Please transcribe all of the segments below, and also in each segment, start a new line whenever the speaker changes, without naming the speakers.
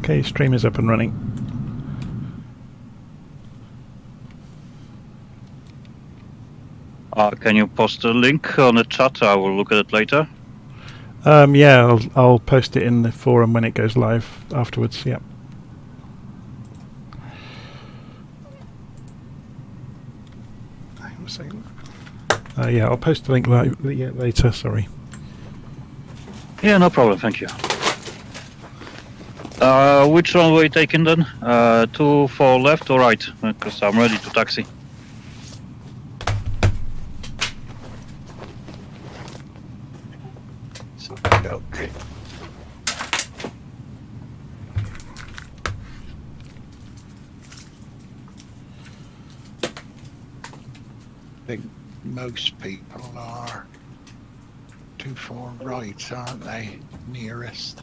Okay, stream is up and running.
Can you post a link on the chat? I will look at it later.
Yeah, I'll post it in the forum when it goes live afterwards. Yeah. Hang on a second. Yeah, I'll post the link later. Sorry.
Yeah, no problem. Thank you. Which one were you taking then? 2 for left or right? Because I'm ready to taxi.
Okay. I think most people are 2-4 right, aren't they? Nearest.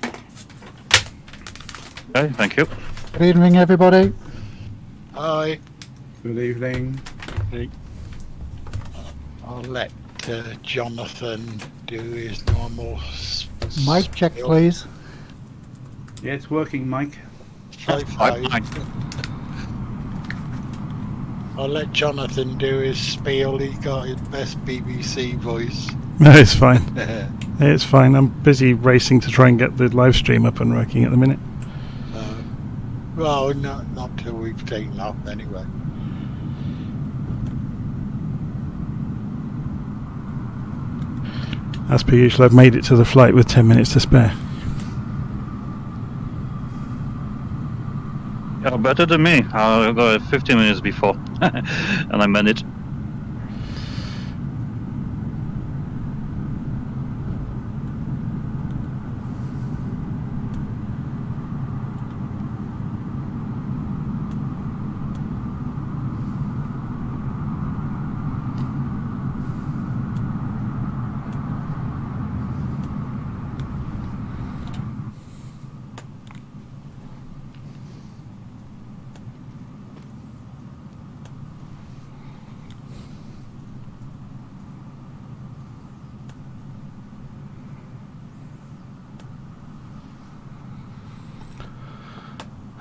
Okay, thank you.
Good evening, everybody.
Hi.
Good evening.
Hey.
I'll let Jonathan do his normal.
Mic check, please.
Yeah, it's working, Mike.
5-5. I'll let Jonathan do his spiel. He got his best BBC voice.
No, it's fine. It's fine. I'm busy racing to try and get the live stream up and working at the minute.
Well, not till we've taken off anyway.
As per usual, I've made it to the flight with 10 minutes to spare.
Yeah, better than me. I got 15 minutes before, and I managed.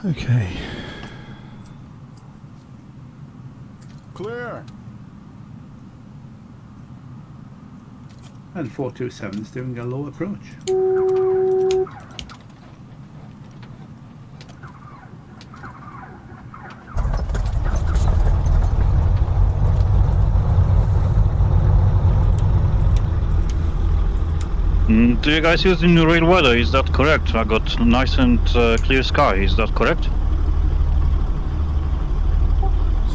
Okay.
Clear.
And 427 is doing a low approach.
Do you guys use in real weather? Is that correct? I got nice and clear sky. Is that correct?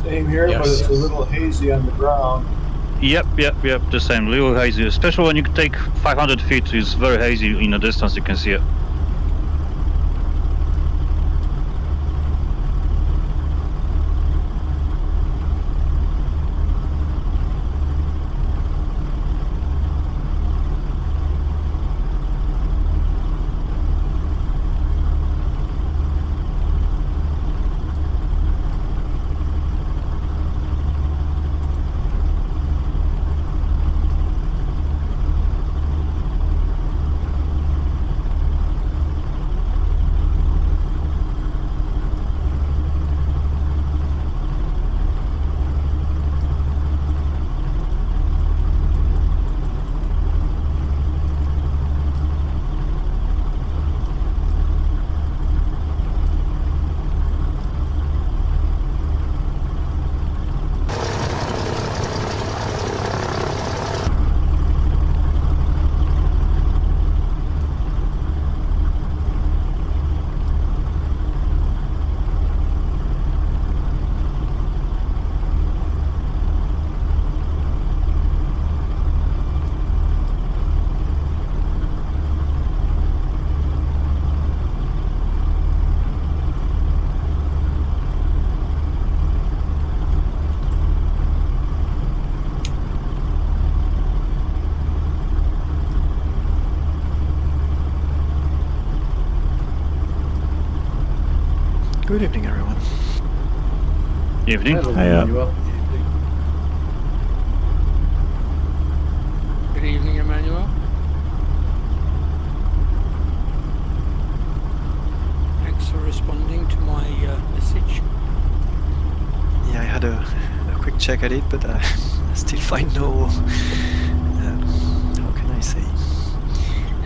Same here,
Yes.
but it's a little hazy on the ground.
Yep. The same. Little hazy, especially when you take 500 feet. It's very hazy in the distance. You can see it.
Good evening, everyone.
Evening.
Hello,
Hiya.
Emmanuel.
Good evening, Emmanuel. Thanks for responding.
message? Yeah, I had a quick check at it, but I still find no, how can I say,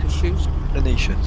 explanation.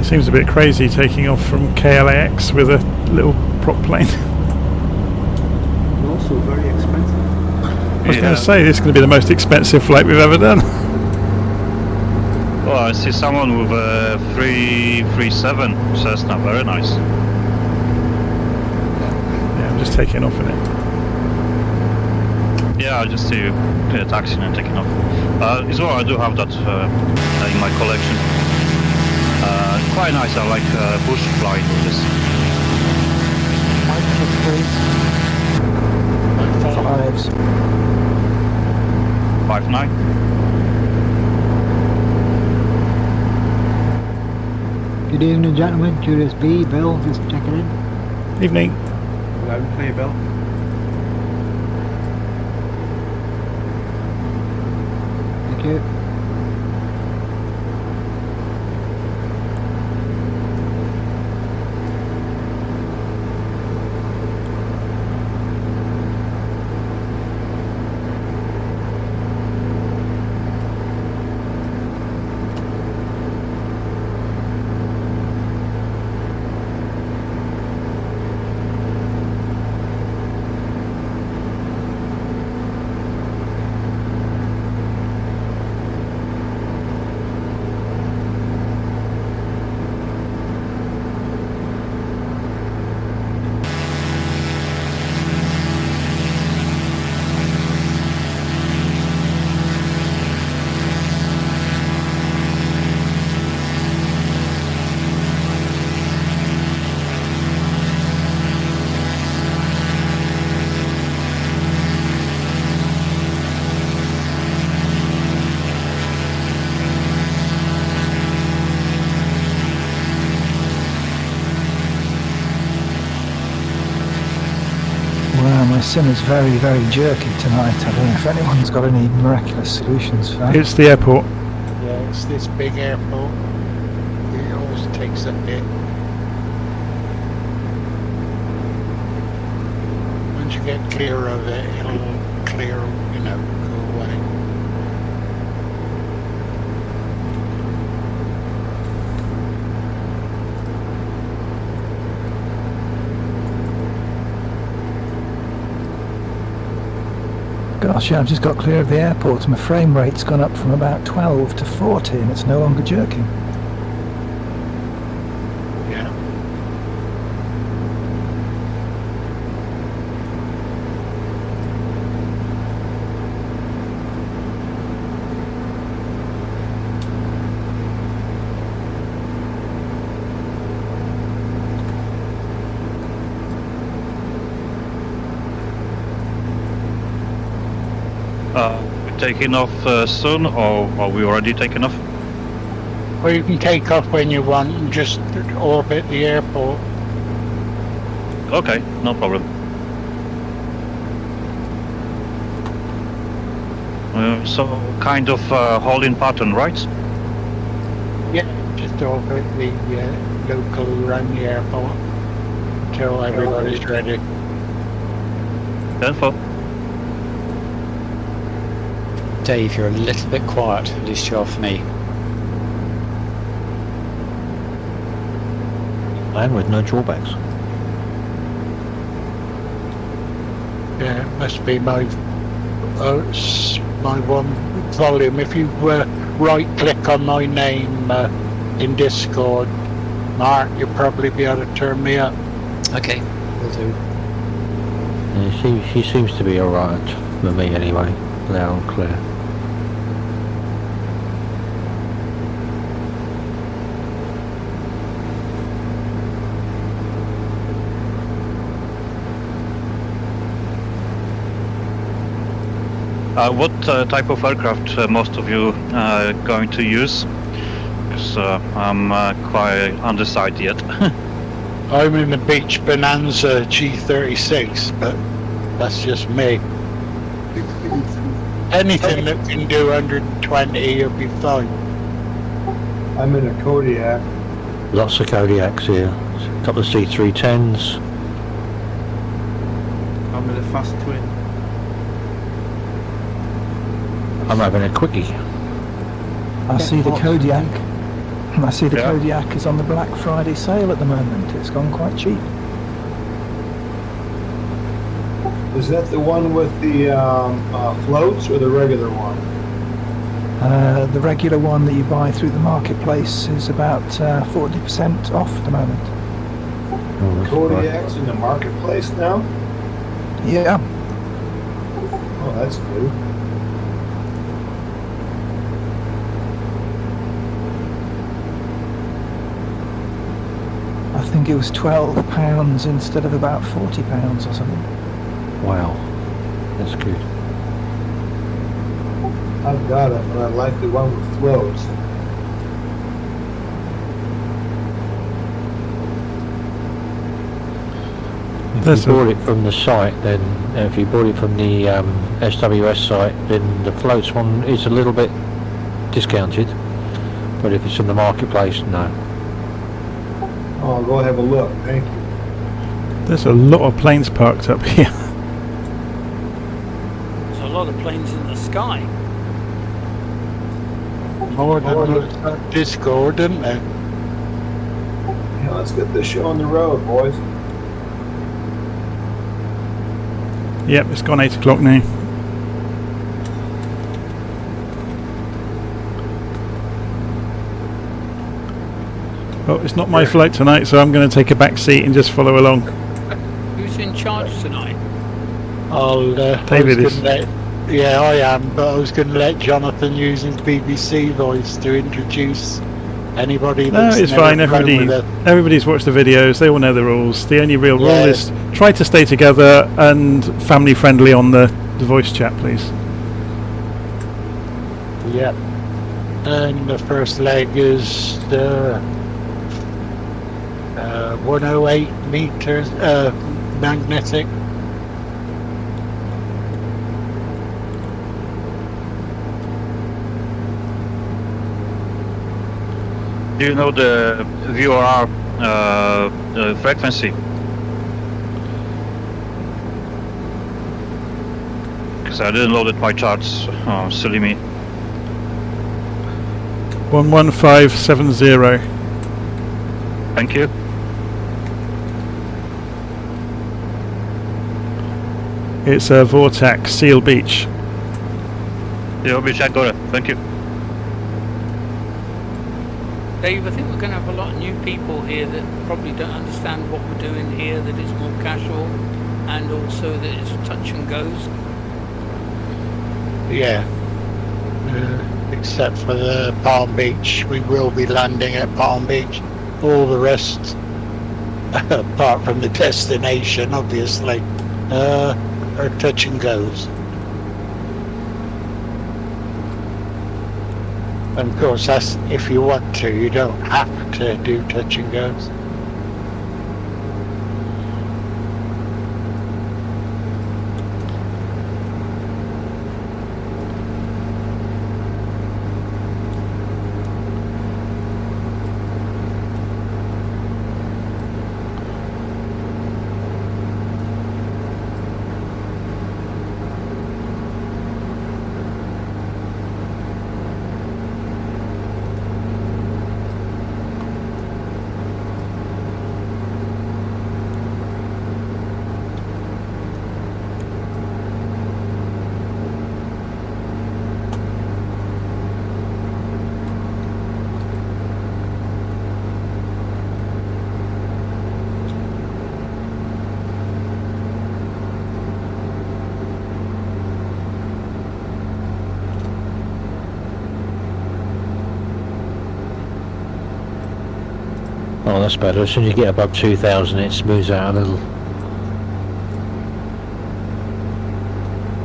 Seems a bit crazy taking off from KLAX with a little prop plane.
And also very expensive.
I was going to say, this is going to be the most expensive flight we've ever done.
Oh, I see someone with a 337 Cessna, very nice.
Yeah, I'm just taking off in it.
Yeah, I just see you taxiing and taking off. As well, I do have that in my collection. Quite nice, I like bush flying with this.
Mic check, please. Fives.
5.9.
Good evening, gentlemen. Julius B. Bill, just checking in.
Evening.
Loud and clear, Bill.
Thank you. Wow, my sim is very, very jerky tonight. I don't know if anyone's got any miraculous solutions for that.
It's the airport.
Yeah, it's this big airport. It always takes a bit. Once you get clear of it, it'll clear, you know, go away.
Gosh, yeah, I've just got clear of the airport. My frame rate's gone up from about 12 to 40 and it's no longer jerking.
Yeah.
Taking off soon, or are we already taking off?
Well, you can take off when you want and just orbit the airport.
Okay, no problem. So kind of holding pattern, right?
Yeah, just over at the local around the airport until everybody's ready.
Info.
Dave, you're a little bit quiet, at least you are for me.
And with no drawbacks.
Yeah, it must be my one volume. If you right click on my name in Discord, Mark, you'll probably be able to turn me up.
Okay, will do.
Yeah, she seems to be alright for me anyway, loud and clear.
What type of aircraft most of you going to use? Because I'm quite undecided yet.
I'm in the Beach Bonanza G36, but that's just me. Anything that can do 120, you'll be fine.
I'm in a Kodiak.
Lots of Kodiaks here. A couple of C310s.
I'm in a fast twin.
I'm having a quickie.
I see the Kodiak. I see the
Yeah.
Kodiak is on the Black Friday sale at the moment. It's gone quite cheap.
Is that the one with the floats or the regular one?
The regular one that you buy through the marketplace is about 40% off at the moment.
Oh, that's
Kodiak's in the marketplace now?
Yeah,
Oh, that's new.
I think it was £12 instead of about £40 or something.
Wow, that's good.
I've got it, but I like the one with floats.
If
That's
you bought it from the site, then if you bought it from the SWS site, then the floats one is a little bit discounted. But if it's from the marketplace, no.
Oh, I'll go have a look. Thank you.
There's a lot of planes parked up here.
There's a lot of planes in the sky.
More than on Discord, isn't there?
Yeah, let's get this show on the road, boys.
Yep, it's gone 8 o'clock now. Well, it's not my flight tonight, so I'm going to take a back seat and just follow along.
Who's in charge tonight?
David is.
Yeah, I am, but I was going to let Jonathan use his BBC voice to introduce anybody
No,
that's
it's
never
fine.
flown with us.
Everybody's watched the videos. They all know the rules. The only real rule
Yeah.
is try to stay together and family friendly on the voice chat, please.
Yep. And the first leg is 108 meters magnetic.
Do you know the VOR frequency? Because I didn't load it by charts. Oh, silly me.
11570.
Thank you.
It's a Vortex, Seal Beach.
You'll be checked on it. Thank you.
Dave, I think we're going to have a lot of new people here that probably don't understand what we're doing here, that it's more casual, and also that it's touch and goes.
Yeah. Except for the Palm Beach. We will be landing at Palm Beach. All the rest, apart from the destination, obviously, are touch and goes. And of course, that's if you want to. You don't have to do touch and goes.
Oh, that's better. As soon as you get above 2,000, it smooths out a little.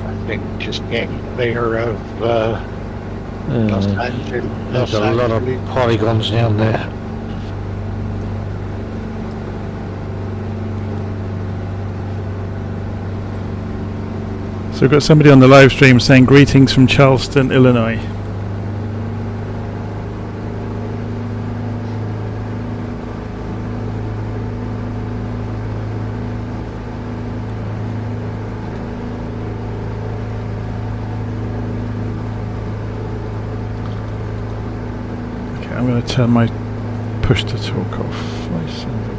I think just getting clear of Los Angeles.
There's a lot of polygons down there.
So we've got somebody on the live stream saying greetings from Charleston, Illinois. Okay, I'm going to turn my push to talk off. Voice and video.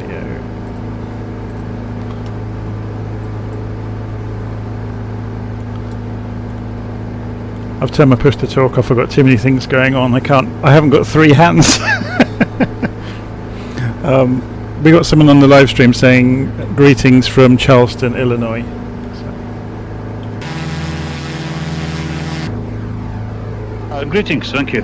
I've turned my push to talk off. I've got too many things going on. I haven't got 3 hands. We got someone on the live stream saying greetings from Charleston, Illinois.
Greetings, thank you.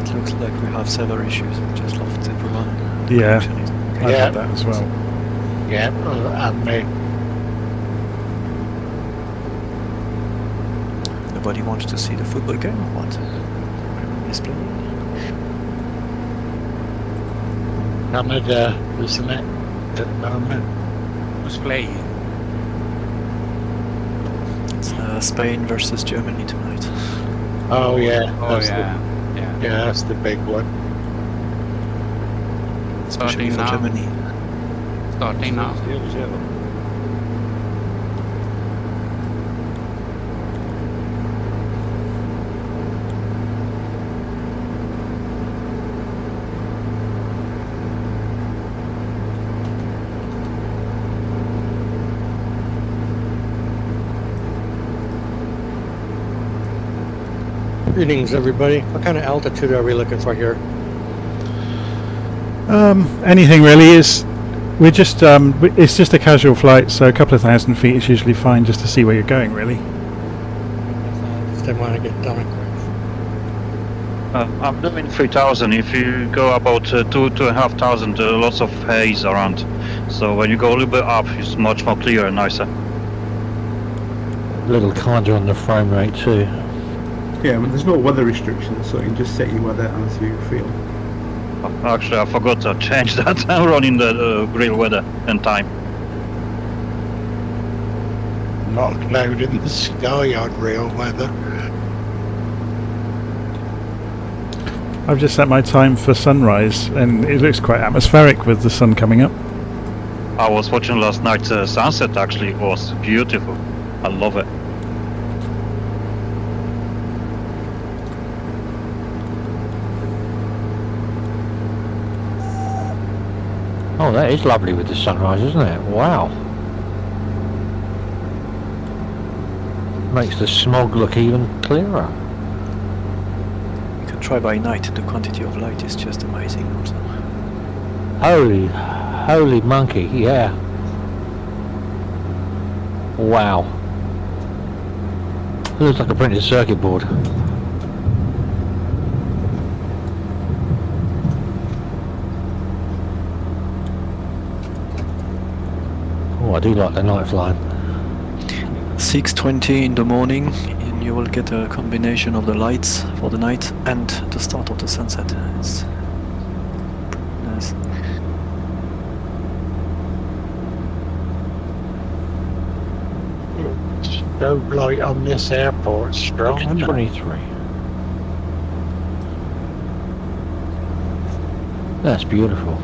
It looks like we have several issues. Just lost everyone.
Yeah,
Connection is-
I've had that as well.
Yeah, and me.
Nobody wants to see the football game or what? Display.
Canada, isn't it? At the moment.
Who's playing?
It's Spain versus Germany tonight.
Oh yeah.
Oh
that's
yeah.
Yeah, that's the big one.
Especially
Starting
for
now.
Germany.
Starting now.
Greetings, everybody. What kind of altitude are we looking for here?
Anything really is. We're just it's just a casual flight, so a couple of 1,000 feet is usually fine just to see where you're going, really.
Just didn't want to get done quick.
I'm doing 3,000. If you go about 2,500, lots of haze around. So when you go a little bit up, it's much more clear and nicer.
A little kinder on the frame rate too.
Yeah, but there's no weather restrictions, so you can just set your weather as you feel.
Actually, I forgot to change that. I'm running the real weather and time.
Not a cloud in the sky on real weather.
I've just set my time for sunrise, and it looks quite atmospheric with the sun coming up.
I was watching last night sunset. Actually, it was beautiful. I love it.
Oh, that is lovely with the sunrise, isn't it? Wow. Makes the smog look even clearer.
You can try by night. The quantity of light is just amazing. Also.
Holy monkey, yeah. Wow. It looks like a printed circuit board. Oh, I do like the night flying.
6:20 in the morning, and you will get a combination of the lights for the night and the start of the sunset. It's nice.
Strobe light on this airport strong, isn't it?
23. That's beautiful.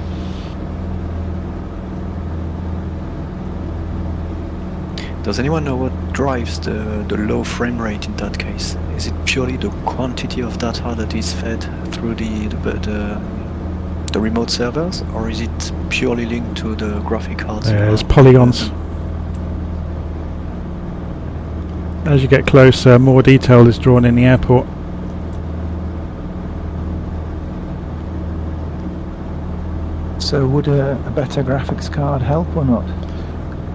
Does anyone know what drives the low frame rate in that case? Is it purely the quantity of data that is fed through the remote servers, or is it purely linked to the graphic cards?
There's polygons. As you get closer, more detail is drawn in the airport.
So would a better graphics card help or not?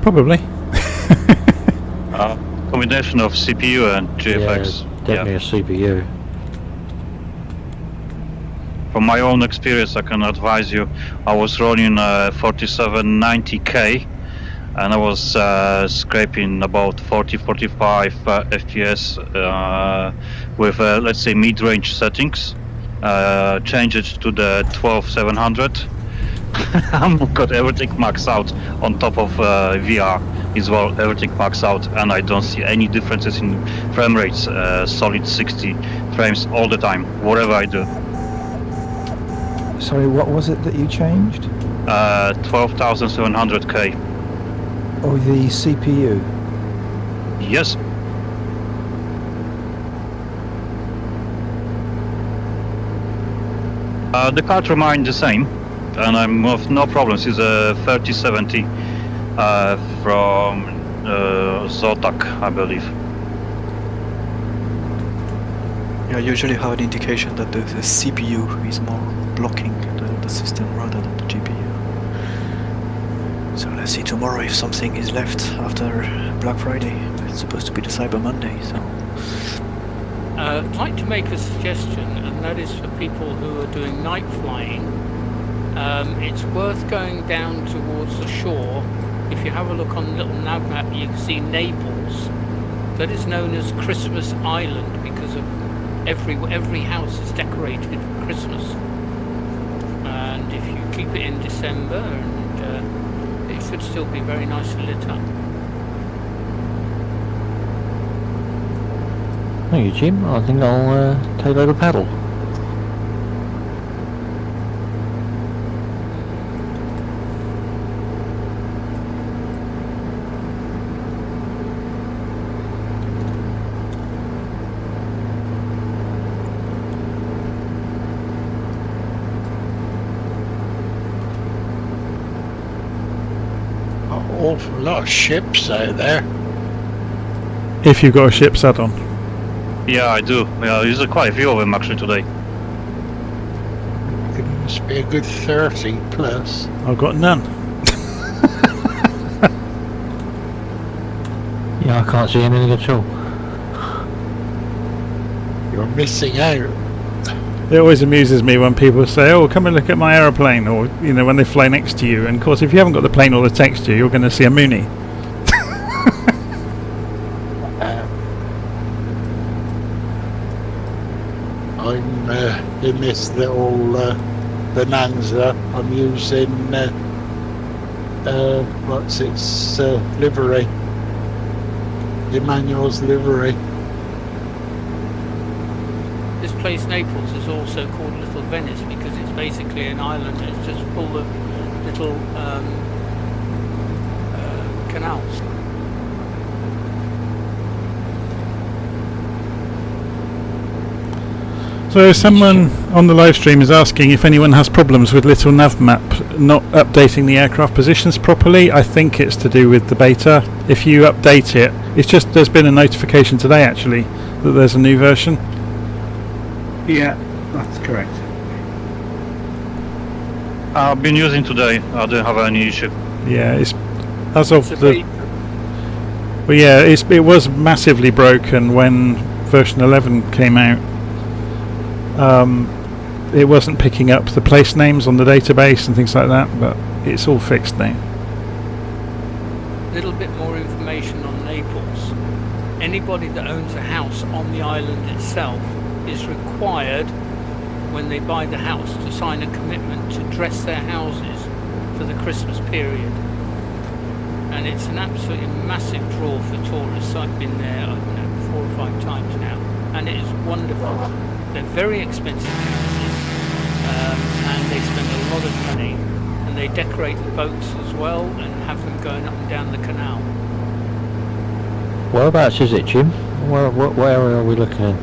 Probably.
combination of CPU and GFX.
Yeah, definitely a CPU.
From my own experience, I can advise you. I was running 4790K, and I was scraping about 40-45 FPS with let's say mid-range settings. Change it to the 12700. I've got everything maxed out on top of VR as well. Everything maxed out, and I don't see any differences in frame rates. Solid 60 frames all the time, whatever I do.
Sorry, what was it that you changed?
12,700K.
Oh, the CPU.
Yes. The card remained the same, and I'm with no problems. It's a 3070 from Zotac, I believe.
Yeah, I usually have an indication that the CPU is more blocking the system rather than the GPU. So let's see tomorrow if something is left after Black Friday. It's supposed to be the Cyber Monday, so...
I'd like to make a suggestion, and that is for people who are doing night flying. It's worth going down towards the shore. If you have a look on the little nav map, you can see Naples. That is known as Christmas Island because of every house is decorated for Christmas. And if you keep it in December, and it should still be very nicely lit up.
Thank you, Jim. I think I'll take a little paddle.
An awful lot of ships out there.
If you've got a ship's add-on.
Yeah, I do. Yeah, there's quite a few of them actually today.
It must be a good 30 plus.
I've got none.
Yeah, I can't see anything at all.
You're missing out.
It always amuses me when people say, "Oh, come and look at my aeroplane," or when they fly next to you. And of course, if you haven't got the plane or the texture, you're going to see a Mooney.
I'm in this little Bonanza. I'm using what's its livery? Emmanuel's livery.
This place, Naples, is also called Little Venice because it's basically an island that's just full of little canals.
So someone on the live stream is asking if anyone has problems with Little Navmap not updating the aircraft positions properly. I think it's to do with the beta. If you update it, it's just there's been a notification today actually that there's a new version.
Yeah, that's correct.
I've been using today. I don't have any issue.
Yeah, it's as of the. Well, yeah, it was massively broken when version 11 came out. It wasn't picking up the place names on the database and things like that, but it's all fixed now.
A little bit more information on Naples. Anybody that owns a house on the island itself is required, when they buy the house, to sign a commitment to dress their houses for the Christmas period. And it's an absolutely massive draw for tourists. I've been there, I don't know, 4 or 5 times now, and it is wonderful. They're very expensive houses, and they spend a lot of money, and they decorate the boats as well and have them going up and down the canal.
Whereabouts is it, Jim? Where are we looking at?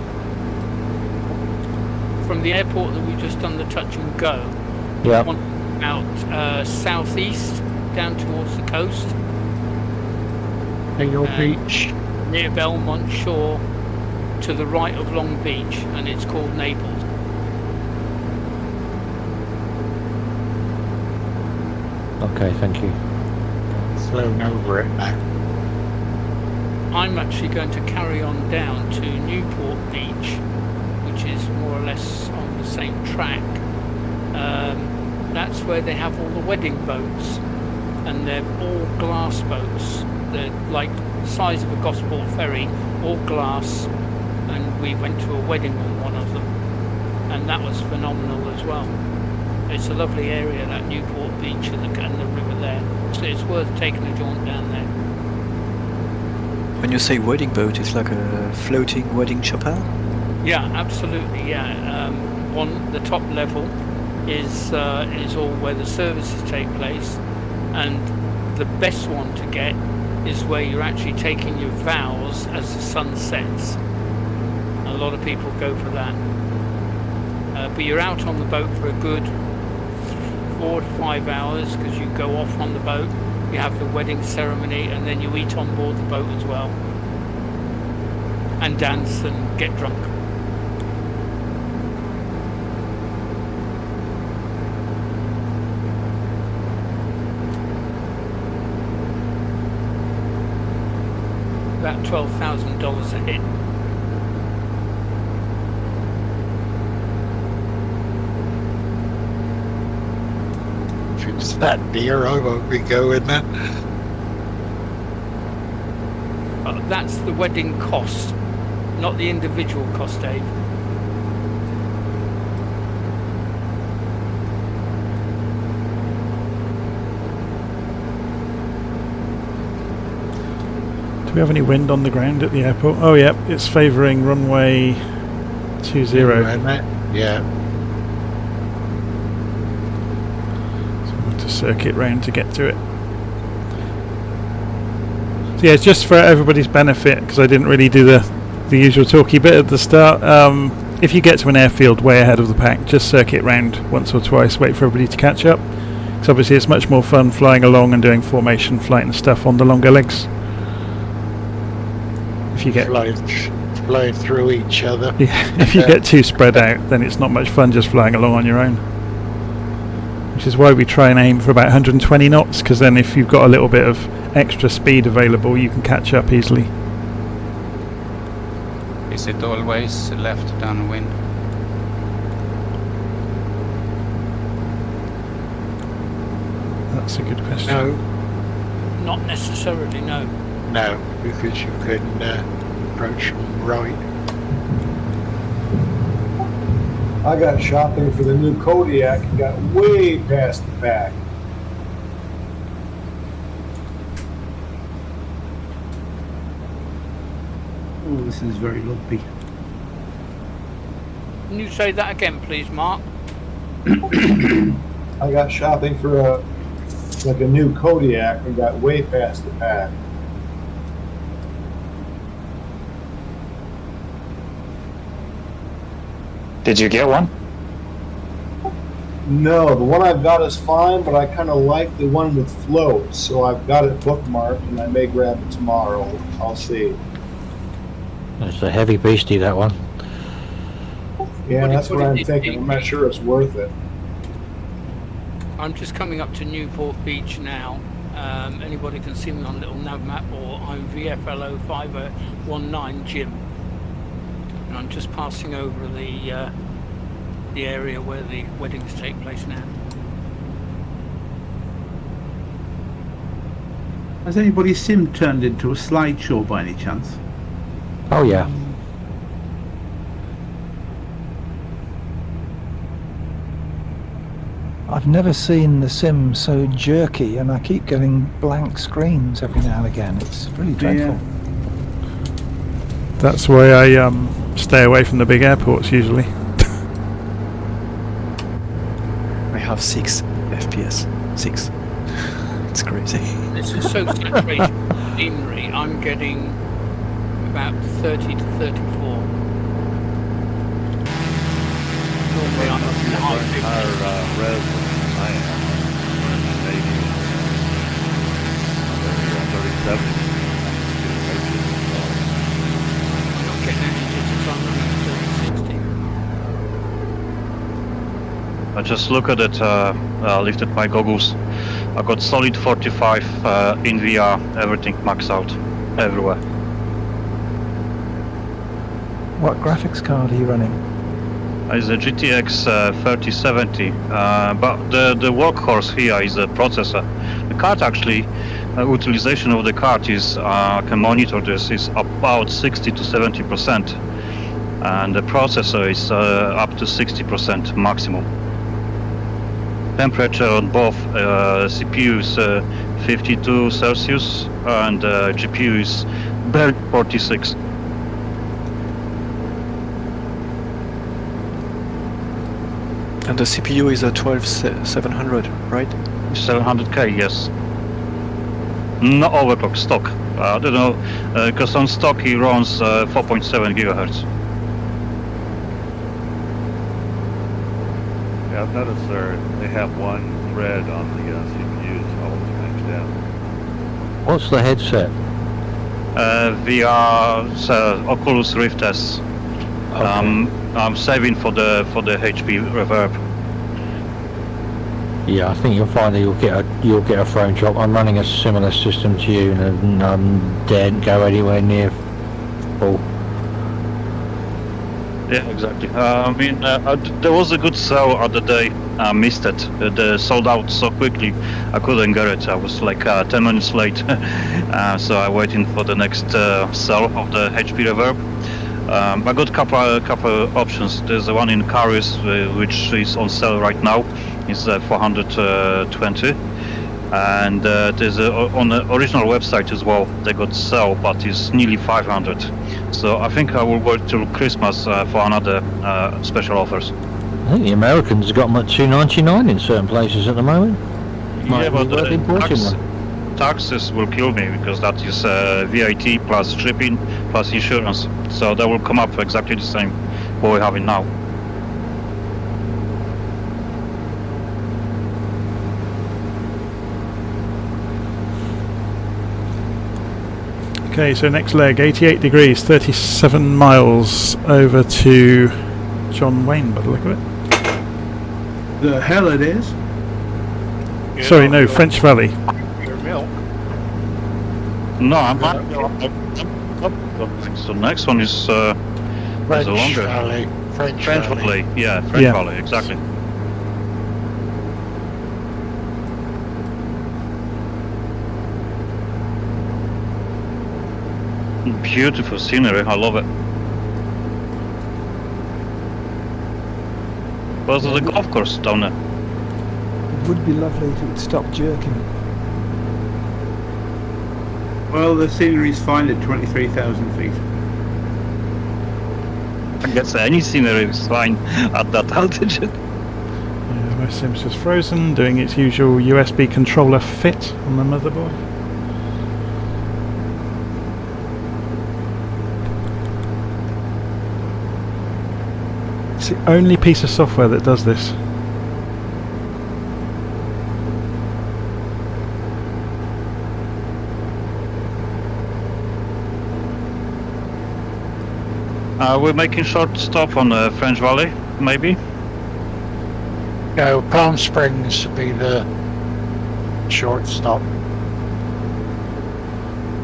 From the airport that we've just done the touch and go,
Yeah.
out southeast down towards the coast.
Hale Beach.
Near Belmont Shore, to the right of Long Beach, and it's called Naples.
Okay, thank you.
Flown over it now.
I'm actually going to carry on down to Newport Beach, which is more or less on the same track. That's where they have all the wedding boats, and they're all glass boats. They're like the size of a Gosport ferry, all glass, and we went to a wedding on one of them, and that was phenomenal as well. It's a lovely area, that Newport Beach and the river there, so it's worth taking a jaunt down there.
When you say wedding boat, it's like a floating wedding chapel?
Yeah, absolutely, yeah. On the top level is all where the services take place, and the best one to get is where you're actually taking your vows as the sun sets. A lot of people go for that. But you're out on the boat for a good 4 to 5 hours, because you go off on the boat, you have the wedding ceremony, and then you eat on board the boat as well, and dance and get drunk. About $12,000 a hit.
If it's that dear, I won't be going there.
That's the wedding cost, not the individual cost, Dave.
Do we have any wind on the ground at the airport? Oh yeah, it's favouring runway 20.
Yeah.
So we'll have to circuit round to get to it. So yeah, just for everybody's benefit, because I didn't really do the usual talky bit at the start. If you get to an airfield way ahead of the pack, just circuit round once or twice, wait for everybody to catch up. Because obviously it's much more fun flying along and doing formation flight and stuff on the longer legs. If you get
flying through each other.
Yeah, if you get too spread out, then it's not much fun just flying along on your own. Which is why we try and aim for about 120 knots, because then if you've got a little bit of extra speed available, you can catch up easily.
Is it always left downwind?
That's a good question.
No.
Not necessarily, no.
No, because you can approach from right.
I got shopping for the new Kodiak and got way past the pack.
Oh, this is very lumpy.
Can you say that again, please, Mark?
I got shopping for a new Kodiak and got way past the pack.
Did you get one?
No, the one I've got is fine, but I kind of like the one with floats, so I've got it bookmarked, and I may grab it tomorrow. I'll see.
It's a heavy beastie, that one.
Yeah, that's what I'm thinking. I'm not sure it's worth it.
I'm just coming up to Newport Beach now. Anybody can see me on a little nav map, or I'm VFLO 519 Jim. And I'm just passing over the area where the weddings take place now.
Has anybody's sim turned into a slideshow by any chance?
Oh yeah.
I've never seen the sim so jerky, and I keep getting blank screens every now and again. It's really dreadful.
That's why I stay away from the big airports usually.
I have 6 FPS. 6. It's crazy.
This is so saturated with scenery, I'm getting about 30 to 34. Normally I'm up in the high 50s.
I am. Maybe 37.
I'm not getting any digits, I'm running 30, 60.
I just look at it, lifted my goggles. I got solid 45 in VR, everything maxed out, everywhere.
What graphics card are you running?
It's a GTX 3070, but the workhorse here is the processor. The card actually, utilization of the card is, I can monitor this, is about 60 to 70%, and the processor is up to 60% maximum. Temperature on both CPU is 52 Celsius and GPU is barely 46.
And the CPU is a 12700, right?
700K, yes. No overclock, stock. I don't know, because on stock he runs 4.7 gigahertz.
Yeah, I've noticed they have one thread on the CPU that's always maxed out.
What's the headset?
VR Oculus Rift S.
Okay.
I'm saving for the HP reverb.
Yeah, I think you'll find that you'll get a frame drop. I'm running a similar system to you, and I daren't go anywhere near full.
Yeah, exactly. I mean, there was a good sale other day. I missed it. They sold out so quickly. I couldn't get it. I was like 10 minutes late, so I'm waiting for the next sale of the HP reverb. I got a couple options. There's the one in Caris, which is on sale right now. It's 420, and there's on the original website as well. They got sale, but it's nearly 500. So I think I will wait till Christmas for another special offers.
I think the Americans got them at $2.99 in certain places at the moment.
Yeah, but
importing one.
Taxes will kill me because that is VAT plus shipping plus insurance. So that will come up exactly the same what we're having now.
Okay, so next leg, 88 degrees, 37 miles over to John Wayne, by the look of it.
The hell it is?
Sorry, no, French Valley.
Your milk.
No, I'm not. So next one is
French
longer.
Valley.
French Valley. Yeah, French Valley, exactly. Beautiful scenery, I love it. Was the golf course down there?
It would be lovely if it would stop jerking.
Well, the scenery's fine at 23,000 feet.
I guess any scenery is fine at that altitude.
Yeah, my Sim's just frozen, doing its usual USB controller fit on the motherboard. It's the only piece of software that does this.
We're making short stop on the French Valley, maybe?
No, Palm Springs would be the short stop.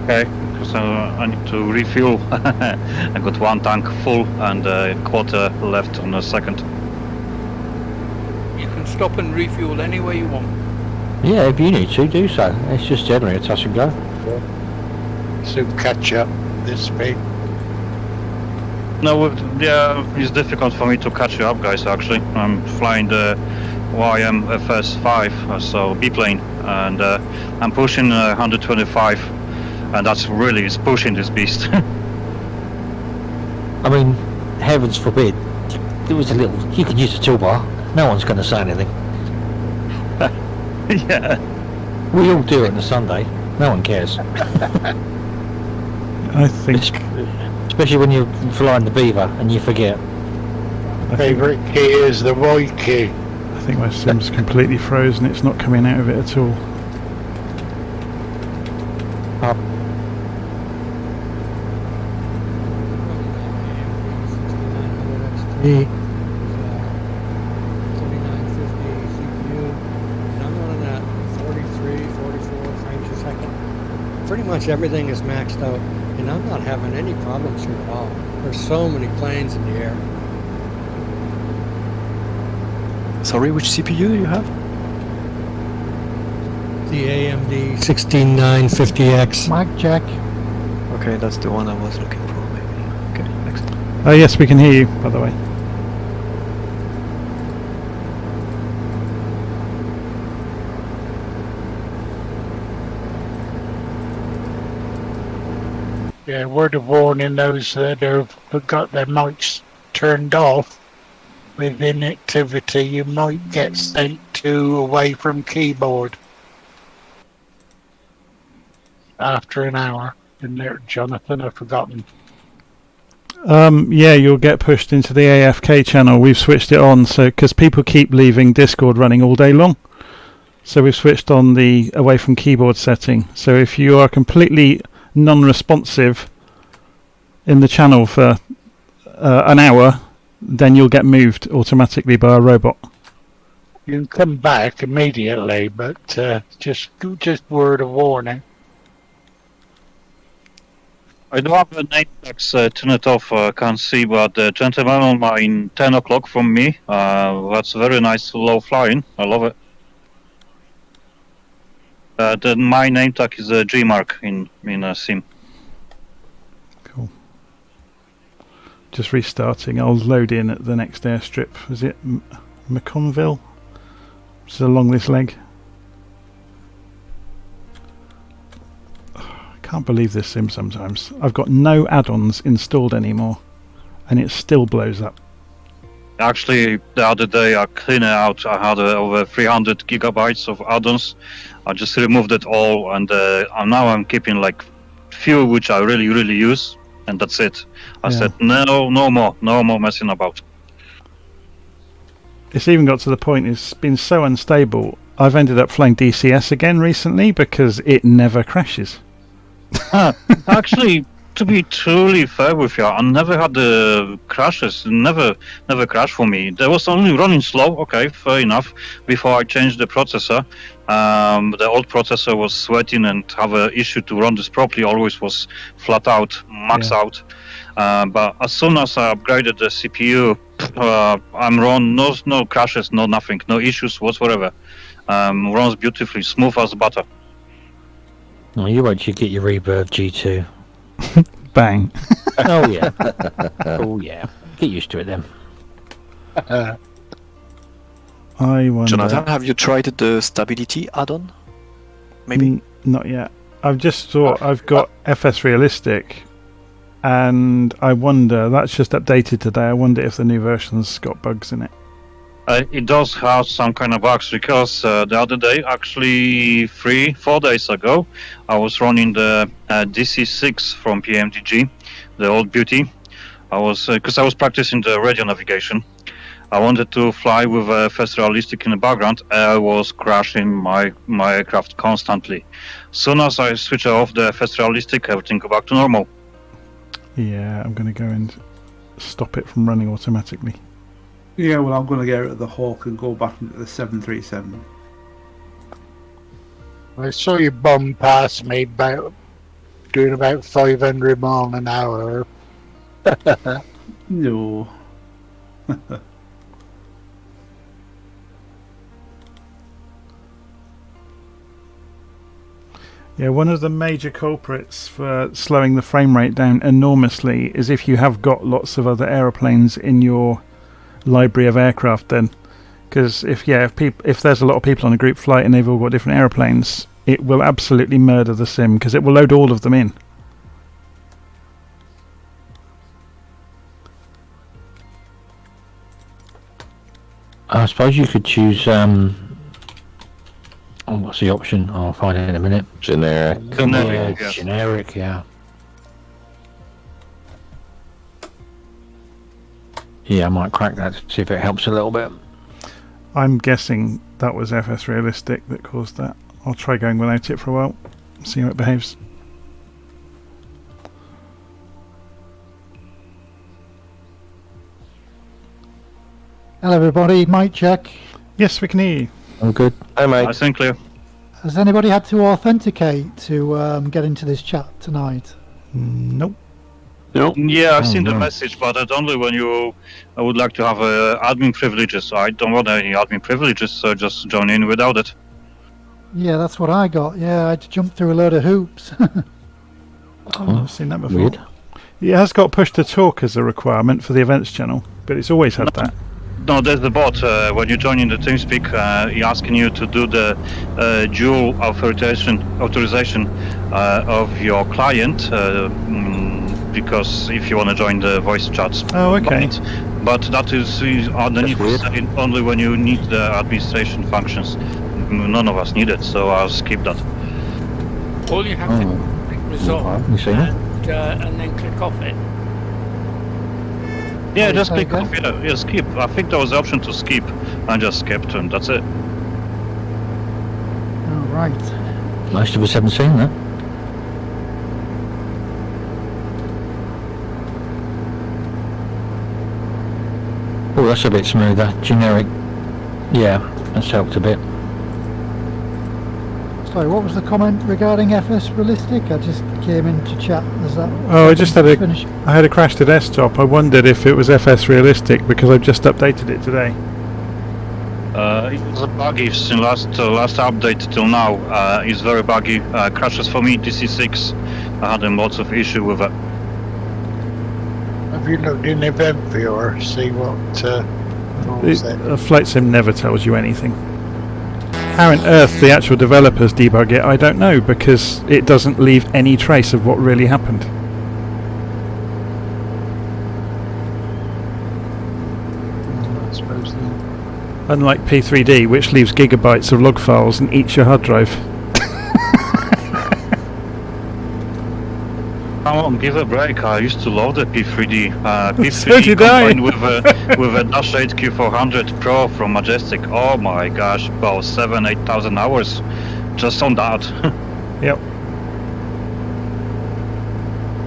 Okay, because I need to refuel. I got one tank full and a quarter left on the second.
You can stop and refuel any way you want.
Yeah, if you need to, do so. It's just generally a touch and go.
Soon catch up this speed.
No, yeah, it's difficult for me to catch you up, guys, actually. I'm flying the YMFS-5, so biplane, and I'm pushing 125, and that's really is pushing this beast.
I mean, heavens forbid, there was a little, you can use a toolbar, no one's going to say anything.
Yeah.
We all do it on a Sunday, no one cares.
I think...
Especially when you're flying the Beaver and you forget.
Favourite key is the Y key.
I think my Sim's completely frozen, it's not coming out of it at all.
Pretty much everything is maxed out. And I'm not having any problems here at all. There's so many planes in the air.
Sorry, which CPU you have?
The AMD 16950X.
Mic check.
Okay, that's the one I was looking for, maybe. Okay, excellent.
Oh yes, we can hear you, by the way.
Yeah, word of warning, those that have got their mics turned off with inactivity, you might get sent to away from keyboard after an hour. In there, Jonathan, I've forgotten.
Yeah, you'll get pushed into the AFK channel. We've switched it on, so because people keep leaving Discord running all day long, so we've switched on the away from keyboard setting. So if you are completely non-responsive in the channel for an hour, then you'll get moved automatically by a robot.
You can come back immediately, but just word of warning.
I do have a name tags turned off, can't see, but the gentleman on mine 10 o'clock from me, that's very nice low flying, I love it. Then my name tag is a G mark in SIM.
Cool. Just restarting. I'll load in at the next airstrip. Is it McConville? It's along this leg. Can't believe this sim sometimes. I've got no add-ons installed anymore and it still blows up.
Actually, the other day I cleaned it out. I had over 300 gigabytes of add-ons. I just removed it all, and now I'm keeping like few which I really use, and that's it. I said no more messing about.
It's even got to the point it's been so unstable. I've ended up flying DCS again recently because it never crashes.
Actually, to be truly fair with you, I never had the crashes. Never crashed for me. There was only running slow. Okay, fair enough. Before I changed the processor, the old processor was sweating and have an issue to run this properly. Always was flat out, max out. But as soon as I upgraded the CPU, I'm run no crashes, no nothing, no issues whatsoever. Runs beautifully, smooth as butter.
Oh, you wait till you get your Rebirth G2.
Bang.
Oh yeah. Oh yeah. Get used to it then.
I wonder.
Jonathan, have you tried the stability add-on? Maybe?
Not yet. I've just thought I've got FS Realistic, and I wonder, that's just updated today, I wonder if the new version's got bugs in it.
It does have some kind of bugs because the other day, actually 3-4 days ago, I was running the DC6 from PMDG, the old beauty. I was because I was practicing the radio navigation. I wanted to fly with a FS Realistic in the background. I was crashing my aircraft constantly. Soon as I switch off the FS Realistic, everything go back to normal.
Yeah, I'm going to go and stop it from running automatically.
Yeah, well, I'm going to get rid of the Hawk and go back into the 737.
I saw you bomb past me doing about 500 miles an hour.
No.
Yeah, one of the major culprits for slowing the frame rate down enormously is if you have got lots of other aeroplanes in your library of aircraft, then, because if there's a lot of people on a group flight and they've all got different aeroplanes, it will absolutely murder the sim because it will load all of them in.
I suppose you could choose what's the option? I'll find it in a minute.
Generic.
Generic, yeah. Yeah, I might crack that to see if it helps a little bit.
I'm guessing that was FS Realistic that caused that. I'll try going without it for a while, see how it behaves.
Hello everybody, mic check.
Yes, we can hear you.
I'm good.
Hi, Mike.
I think clear.
Has anybody had to authenticate to get into this chat tonight?
Nope.
No.
Yeah, I've
Oh,
seen the
no.
message, but it's only when you would like to have admin privileges. I don't want any admin privileges, so just join in without it.
Yeah, that's what I got. Yeah, I had to jump through a load of hoops.
I've not seen that before.
Weird.
It has got push to talk as a requirement for the events channel, but it's always had that.
No, there's the bot. When you join in the TeamSpeak, he's asking you to do the dual authorization of your client, because if you want to join the voice chats.
Oh, okay.
But that is underneath saying only when you need the administration functions. None of us need it, so I'll skip that.
All you have to do is click resolve
You see that?
and then click off it.
Yeah, just click off. Yeah, skip. I think there was the option to skip. I just skipped, and that's it.
Oh, right.
Most of us haven't seen that. Oh, that's a bit smoother. Generic. Yeah, that's helped a bit.
Sorry, what was the comment regarding FS Realistic? I just came into chat. Is that?
Oh, I just had
finished?
I had a crash to desktop. I wondered if it was FS Realistic because I've just updated it today.
It was buggy since last update till now. It's very buggy. Crashes for me. DC6. I had lots of issue with it.
Have you looked in Event Viewer, see what was it?
Flight Sim never tells you anything. How on earth the actual developers debug it, I don't know, because it doesn't leave any trace of what really happened.
I suppose not.
Unlike P3D, which leaves gigabytes of log files and eats your hard drive.
Come on, give a break. I used to love the P3D. P3D
So did I.
combined with a Dash 8 Q400 Pro from Majestic. Oh my gosh, about 7,000-8,000 hours just on that.
Yep.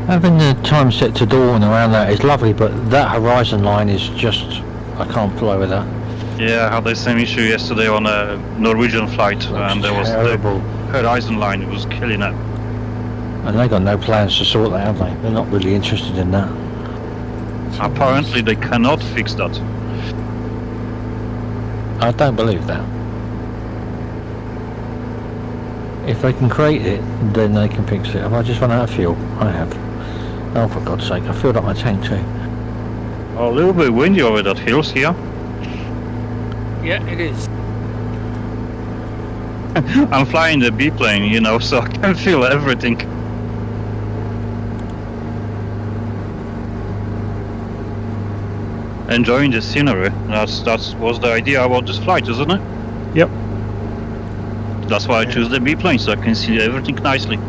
Having the time set to dawn around that is lovely, but that horizon line is just... I can't fly with that.
Yeah, I had the same issue yesterday on a Norwegian flight, and there was
terrible.
the horizon line was killing it.
And they got no plans to sort that, have they? They're not really interested in that.
Apparently they cannot fix that.
I don't believe that. If they can create it, then they can fix it. Have I just run out of fuel? I have. Oh, for God's sake, I filled up my tank too.
A little bit windy over that hills here.
Yeah, it is.
I'm flying the B-plane, you know, so I can feel everything. Enjoying the scenery. That was the idea about this flight, isn't it?
Yep.
That's why I choose the B-plane, so I can see everything nicely.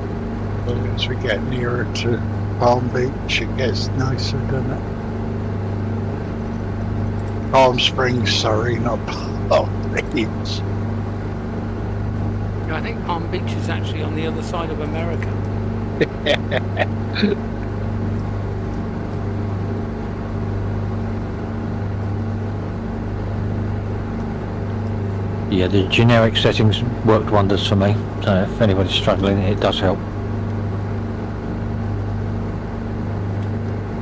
As we get nearer to Palm Beach, it gets nicer, doesn't it? Palm Springs, sorry, not Palm Beach.
I think Palm Beach is actually on the other side of America.
Yeah, the generic settings worked wonders for me. So if anybody's struggling, it does help.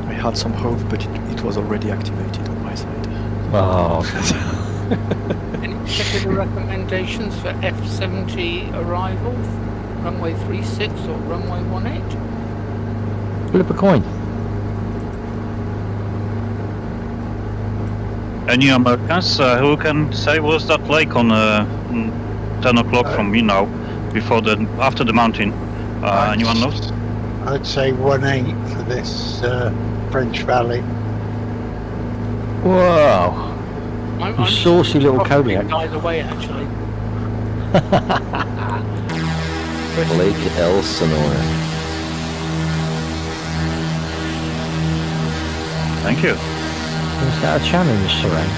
I had some hope, but it was already activated on my side.
Oh.
Any particular recommendations for F-70 arrival? Runway 36 or runway 18?
Flip a coin.
Any Americans who can say what's that like on 10 o'clock from me now, after the mountain? Anyone knows?
I'd say 18 for this French Valley.
Whoa. You saucy little Kodiak.
Either way, actually.
Lake Elsinore.
Thank you.
Is that a challenge, Saran?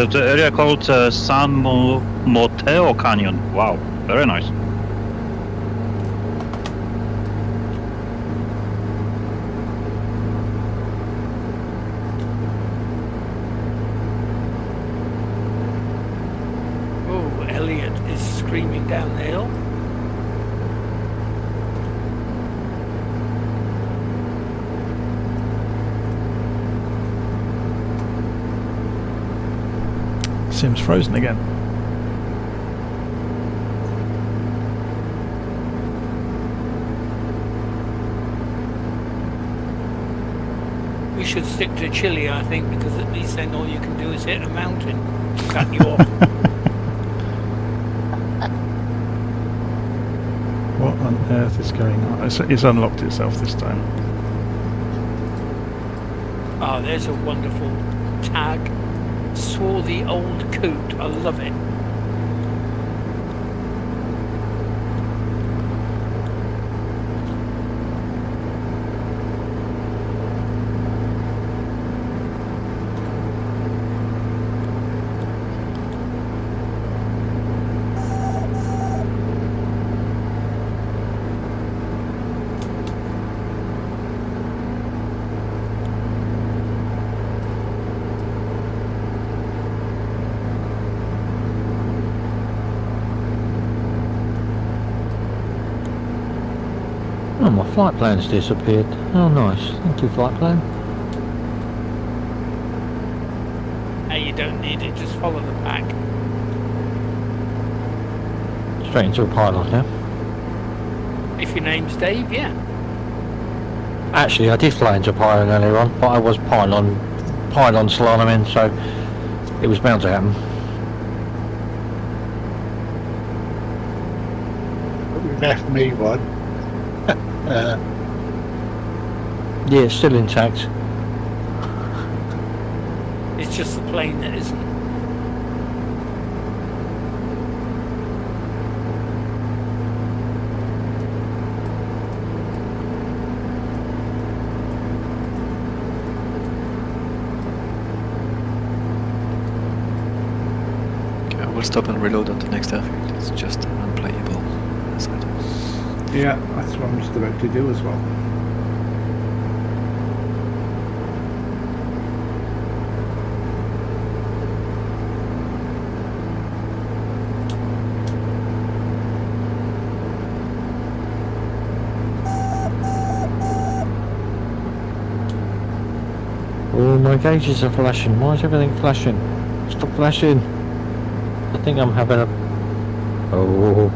The area called San Mateo Canyon. Wow, very nice.
Oh, Elliot is screaming down the hill.
Sim's frozen again.
We should stick to Chile, I think, because at least then all you can do is hit a mountain to cut you off.
What on earth is going on? It's unlocked itself this time.
Oh, there's a wonderful tag. Swarthy old coot. I love it.
Oh, my flight plan's disappeared. Oh, nice. Thank you, flight plan.
Hey, you don't need it, just follow the pack.
Straight into a pylon now.
If your name's Dave, yeah.
Actually, I did fly into a pylon earlier on, but I was pylon slaloming, so it was bound to happen.
You left me one.
Yeah, it's still intact.
It's just the plane that isn't.
Okay, I will stop and reload on the next airfield. It's just unplayable. Side.
Yeah, that's what I'm just about to do as well.
Oh, my gauges are flashing. Why is everything flashing? Stop flashing. I think I'm having a... Oh...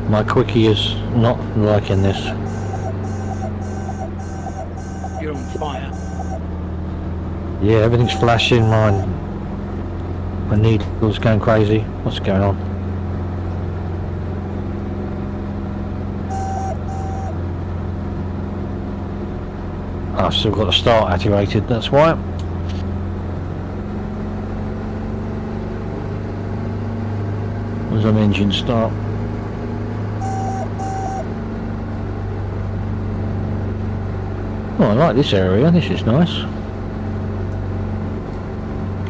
My quickie is not liking this.
You're on fire.
Yeah, everything's flashing. My needle's going crazy. What's going on? I've still got the start activated, that's why. Where's an engine start? Oh, I like this area, this is nice.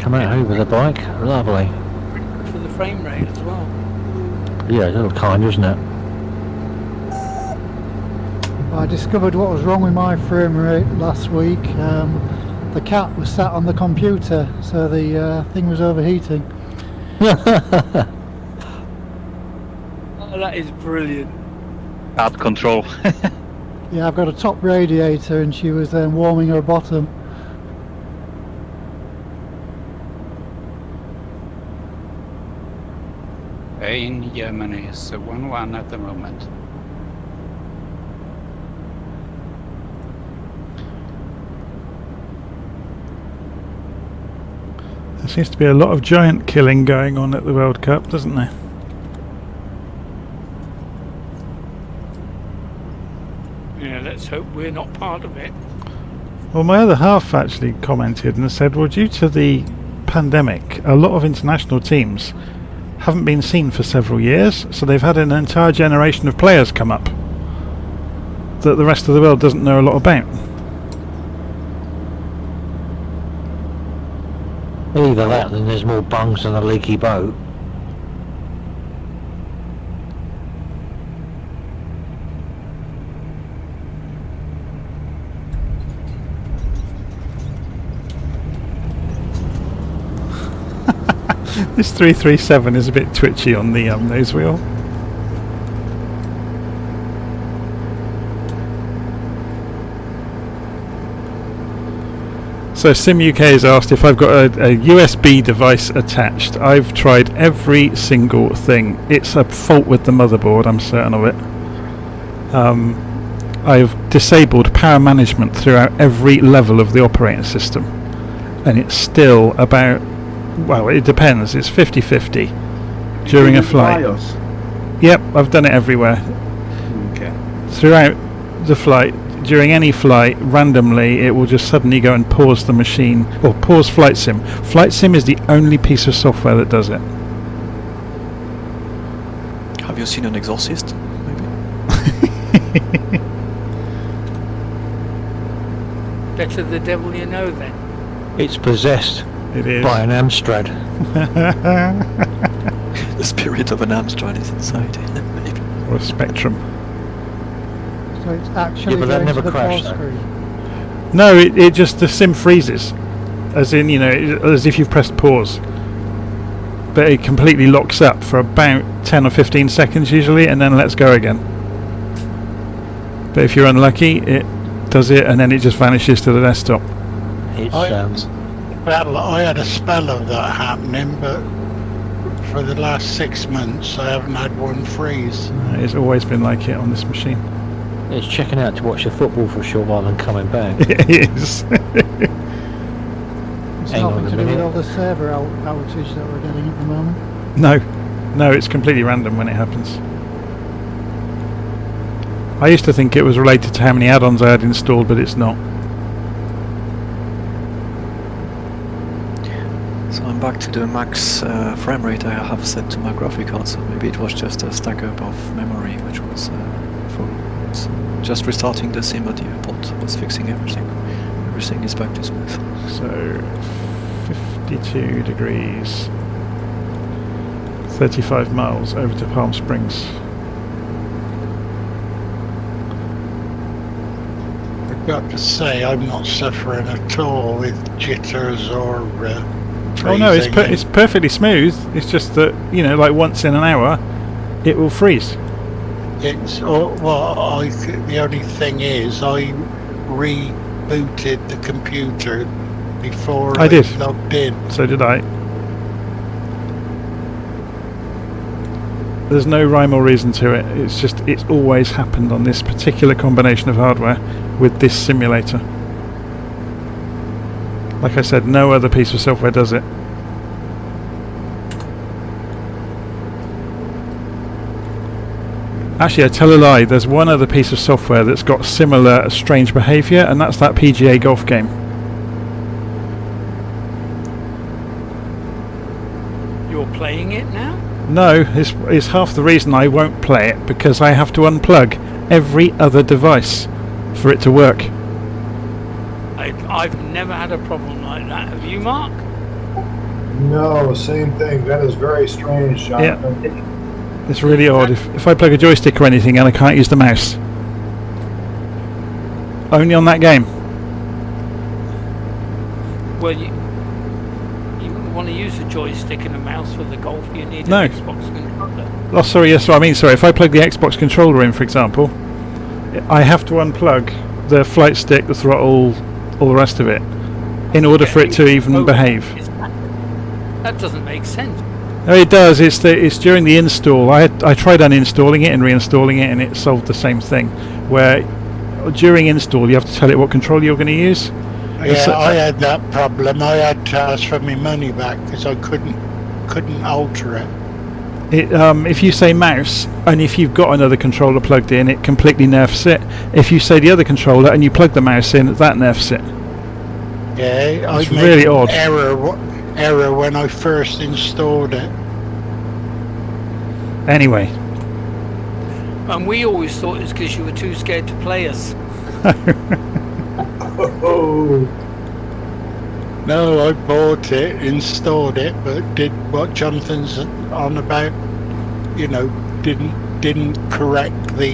Come out over the bike, lovely.
For the frame rate as well.
Yeah, a little kind, isn't it?
I discovered what was wrong with my frame rate last week. The cat was sat on the computer, so the thing was overheating.
Oh, that is brilliant.
Cat control.
Yeah, I've got a top radiator and she was warming her bottom.
In Germany is 1-1 at the moment.
There seems to be a lot of giant killing going on at the World Cup, doesn't there?
Yeah, let's hope we're not part of it.
Well, my other half actually commented and said, well, due to the pandemic, a lot of international teams haven't been seen for several years, so they've had an entire generation of players come up that the rest of the world doesn't know a lot about.
Either that, then there's more bungs than a leaky boat.
This 337 is a bit twitchy on the nose wheel. So Sim UK has asked if I've got a USB device attached. I've tried every single thing. It's a fault with the motherboard, I'm certain of it. I've disabled power management throughout every level of the operating system, and it's still about, well, it depends, it's 50-50 during a flight.
BIOS?
Yep, I've done it everywhere.
Okay.
Throughout the flight, during any flight, randomly it will just suddenly go and pause the machine, or pause Flight Sim. Flight Sim is the only piece of software that does it.
Have you seen an exorcist?
Better the devil you know then.
It's possessed
It is.
by an Amstrad.
The spirit of an Amstrad is inside. Maybe.
Or a Spectrum.
So it's actually
Yeah, but that
going
never
to the
crashed,
pause
though.
screen.
No, it just, the sim freezes. As in, you know, as if you've pressed pause. But it completely locks up for about 10 or 15 seconds usually, and then lets go again. But if you're unlucky, it does it, and then it just vanishes to the desktop.
It's
Well, I had a spell of that happening, but for the last 6 months I haven't had one freeze.
It's always been like it on this machine.
it's checking out to watch the football for a short while and coming back.
It is.
It's
Hang on
nothing
a
to do with
minute.
all the server outage that we're getting at the moment.
No, it's completely random when it happens. I used to think it was related to how many add-ons I had installed, but it's not.
So I'm back to the max frame rate I have set to my graphic card, so maybe it was just a stack up of memory which was full. So just restarting the sim at the airport was fixing everything. Everything is back to smooth.
So 52 degrees, 35 miles over to Palm Springs.
I've got to say, I'm not suffering at all with jitters or
Oh no, it's
freezing.
it's perfectly smooth. It's just that, you know, like once in an hour, it will freeze.
It's well, the only thing is, I rebooted the computer before
I did.
logged in.
So did I. There's no rhyme or reason to it. It's just, it's always happened on this particular combination of hardware with this simulator. Like I said, no other piece of software does it. Actually, I tell a lie, there's one other piece of software that's got similar strange behaviour, and that's that PGA golf game.
You're playing it now?
No, it's half the reason I won't play it, because I have to unplug every other device for it to work.
I've never had a problem like that. Have you, Mark?
No, same thing. That is very strange, Jonathan.
It's really odd. If I plug a joystick or anything and I can't use the mouse. Only on that game.
Well, you wouldn't want to use a joystick and a mouse for the golf. You need
No.
an Xbox controller.
Oh, sorry, yes, sorry, if I plug the Xbox controller in, for example, I have to unplug the flight stick, the throttle, all the rest of it, in order for it to even behave.
That doesn't make sense.
No, it does. It's during the install. I tried uninstalling it and reinstalling it, and it solved the same thing. Where during install, you have to tell it what controller you're going to use.
Yeah, I had that problem. I had to ask for my money back because I couldn't alter it.
If you say mouse, and if you've got another controller plugged in, it completely nerfs it. If you say the other controller and you plug the mouse in, that nerfs it.
Yeah,
It's
I made
really
an
odd.
error when I first installed it.
Anyway.
And we always thought it was because you were too scared to play us.
No, I bought it, installed it, but did what Jonathan's on about. You know, didn't correct the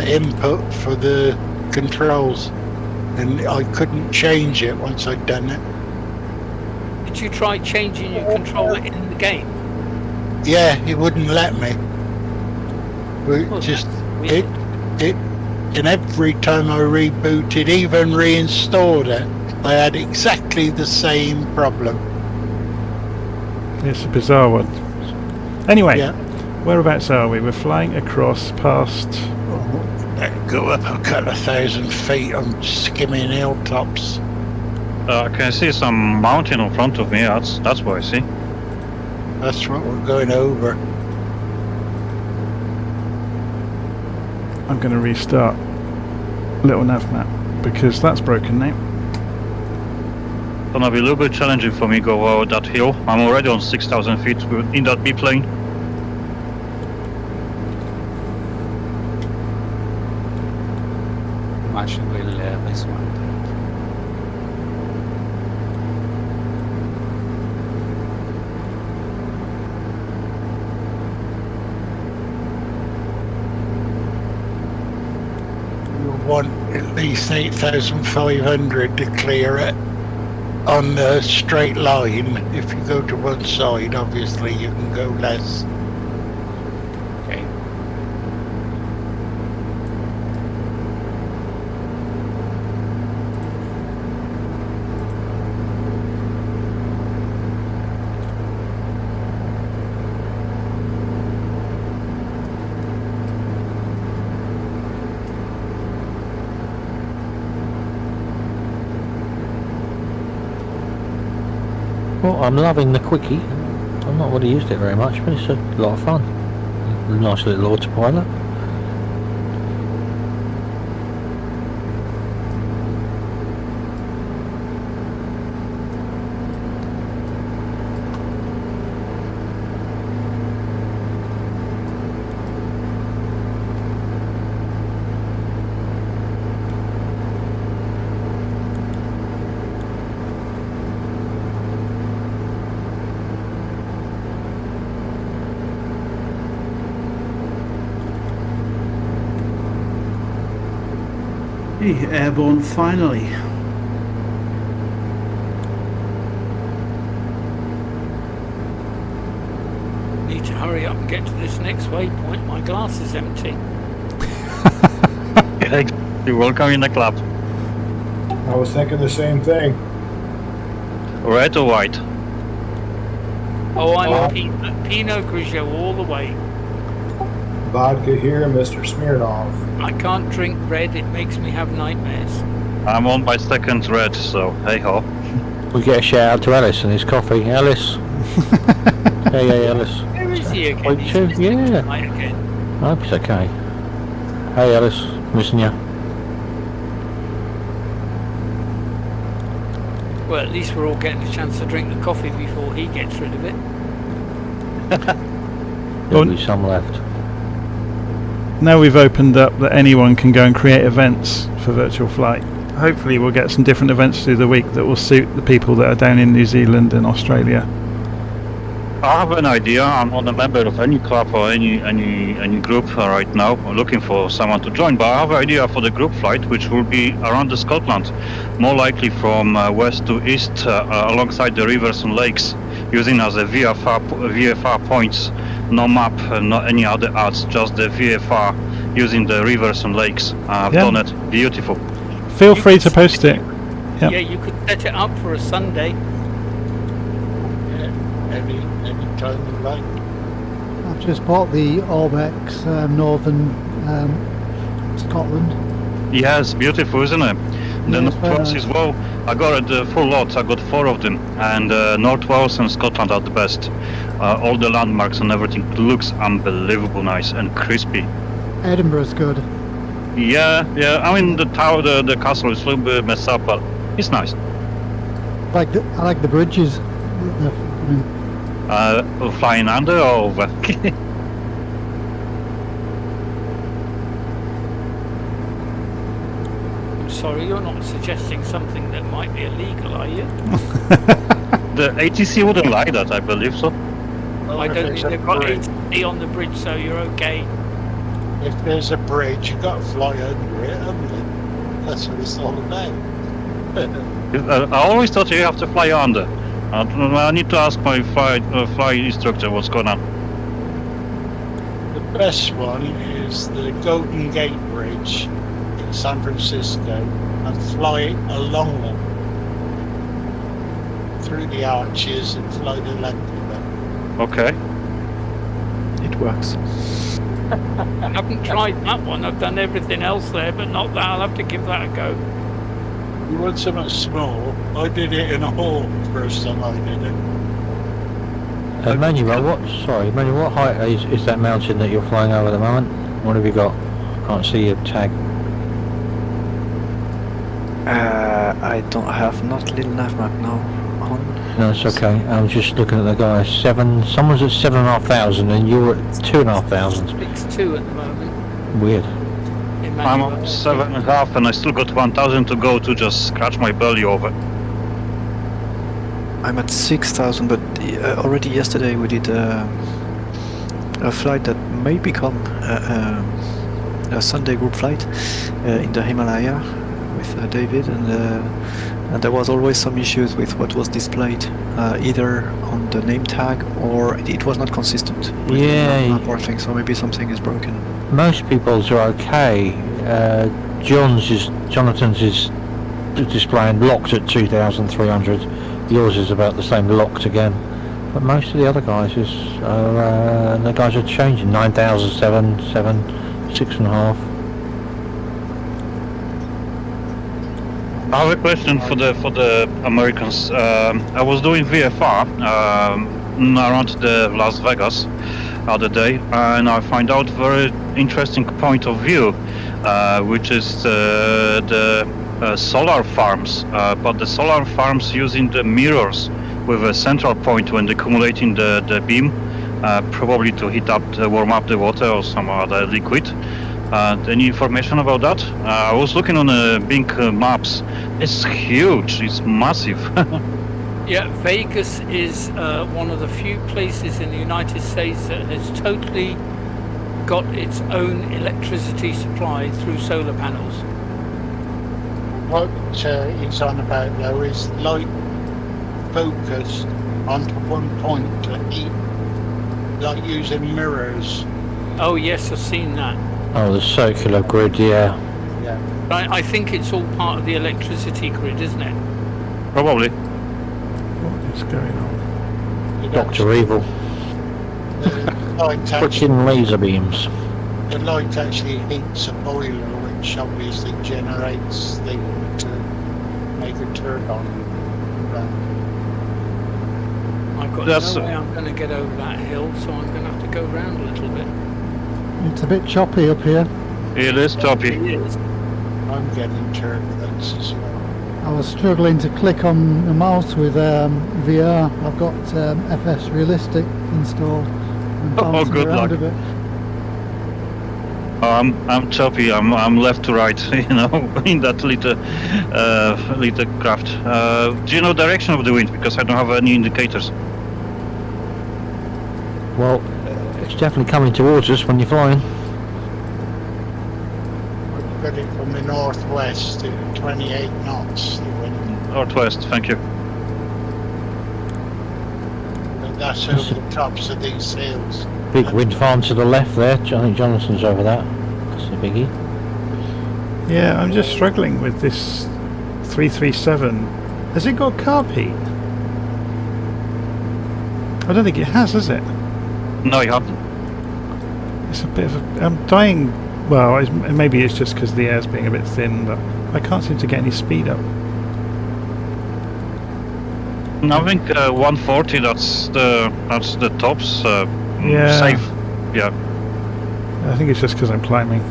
input for the controls, and I couldn't change it once I'd done it.
Did you try changing your controller in the game?
Yeah, it wouldn't let me. It And every time I rebooted, even reinstalled it, I had exactly the same problem.
It's a bizarre one. Anyway,
Yeah.
whereabouts are we? We're flying across past...
Go up a couple of 1,000 feet on skimming hilltops.
I can see some mountain in front of me. That's what I see.
That's what we're going over.
I'm going to restart little nav map because that's broken now.
Gonna be a little bit challenging for me go over that hill. I'm already on 6,000 feet in that biplane.
Much will this one.
Want at least 8,500 to clear it on the straight line. If you go to one side, obviously you can go less.
Okay.
Well, I'm loving the quickie. I've not really used it very much, but it's a lot of fun. Nice little autopilot.
Hey, airborne finally.
Need to hurry up and get to this next waypoint. My glass is empty.
You're welcome in the club.
I was thinking the same thing.
Red or white?
Oh, I'm a Pinot Grigio all the way.
Vodka here, Mr. Smirnoff.
I can't drink red, it makes me have nightmares.
I'm on my second red, so hey ho.
We get a shout out to Alice and his coffee. Alice. Hey, Alice.
Where is he again?
Point
He's
two,
missing
yeah.
tonight again.
I hope it's okay. Hey, Alice. Missing you.
Well, at least we're all getting a chance to drink the coffee before he gets rid of it.
There'll be some left.
Now we've opened up that anyone can go and create events for Virtual Flight. Hopefully we'll get some different events through the week that will suit the people that are down in New Zealand and Australia.
I have an idea. I'm not a member of any club or any group right now. I'm looking for someone to join, but I have an idea for the group flight, which will be around the Scotland, more likely from west to east, alongside the rivers and lakes, using as a VFR points. No map, not any other ads, just the VFR using the rivers and lakes. I've done it. Beautiful.
Feel free to post it. Yep.
Yeah, you could set it up for a Sunday.
Yeah, any time you like.
I've just bought the Orbex Northern Scotland.
Yes, beautiful, isn't it? The
Yes,
North Wales as well. I got it full lot. I got 4 of them, and North Wales and Scotland are the best. All the landmarks and everything looks unbelievable nice and crispy.
Edinburgh's good.
Yeah. I mean the tower, the castle is a little bit messed up, but it's nice.
I like the bridges.
Flying under or over?
I'm sorry, you're not suggesting something that might be illegal, are you?
The ATC wouldn't like that, I believe so.
I don't think they've got ATC on the bridge, so you're okay.
If there's a bridge, you've got to fly under it, haven't you? That's what it's all about.
I always thought you have to fly under. I need to ask my fly instructor what's going on.
The best one is the Golden Gate Bridge San Francisco and fly along them through the arches and fly the length of it.
Okay.
It works.
I haven't tried that one. I've done everything else there, but not that. I'll have to give that a go.
You want something small? I did it in a hall first time I did it.
Manuel, what height is that mountain that you're flying over at the moment? What have you got? Can't see your tag.
I don't have not little nav map now on.
No, it's okay. I'm just looking at the guy. Someone's at 7,500 and you're at 2,500.
6.2 at the moment.
Weird.
I'm up 7.5 and I still got 1,000 to go to just scratch my belly over.
I'm at 6,000, but already yesterday we did a flight that may become a Sunday group flight in the Himalaya with David, and there was always some issues with what was displayed, either on the name tag or it was not consistent.
Yeah.
Or thing, so maybe something is broken.
Most people's are okay. Jonathan's is displaying locked at 2,300. Yours is about the same, locked again. But most of the other guys the guys are changing. 9,000, 7, 6.5.
I have a question for the Americans. I was doing VFR around the Las Vegas other day, and I find out very interesting point of view, which is the solar farms, but the solar farms using the mirrors with a central point when accumulating the beam, probably to warm up the water or some other liquid. Any information about that? I was looking on the Bing maps. It's huge. It's massive.
Yeah, Vegas is one of the few places in the United States that has totally got its own electricity supply through solar panels.
What it's on about though is light focused onto one point to heat, like using mirrors.
Oh yes, I've seen that.
Oh, the circular grid, yeah.
Yeah.
I think it's all part of the electricity grid, isn't it?
Probably.
What is going on?
Dr. Evil. Freaking laser beams.
The light actually heats a boiler, which obviously generates the to make a turbine.
I've got no way I'm going to get over that hill, so I'm going to have to go round a little bit.
It's a bit choppy up here.
It is choppy.
It is.
I'm getting turbulence as well.
I was struggling to click on the mouse with VR. I've got FS Realistic installed and bouncing
good
around
luck.
a bit.
I'm choppy. I'm left to right, in that little craft. Do you know direction of the wind? Because I don't have any indicators.
Well, it's definitely coming towards us when you're flying.
We've got it from the northwest to 28 knots. The wind.
Northwest, thank you.
But that's over the tops of these hills.
Big wind farm to the left there. I think Jonathan's over that. That's a biggie.
Yeah, I'm just struggling with this 337. Has it got carb heat? I don't think it has it?
No, you haven't.
It's a bit of a... I'm dying... Well, maybe it's just because the air's being a bit thin, but I can't seem to get any speed up.
I think 140. That's the tops.
Yeah.
Safe. Yeah.
I think it's just because I'm climbing.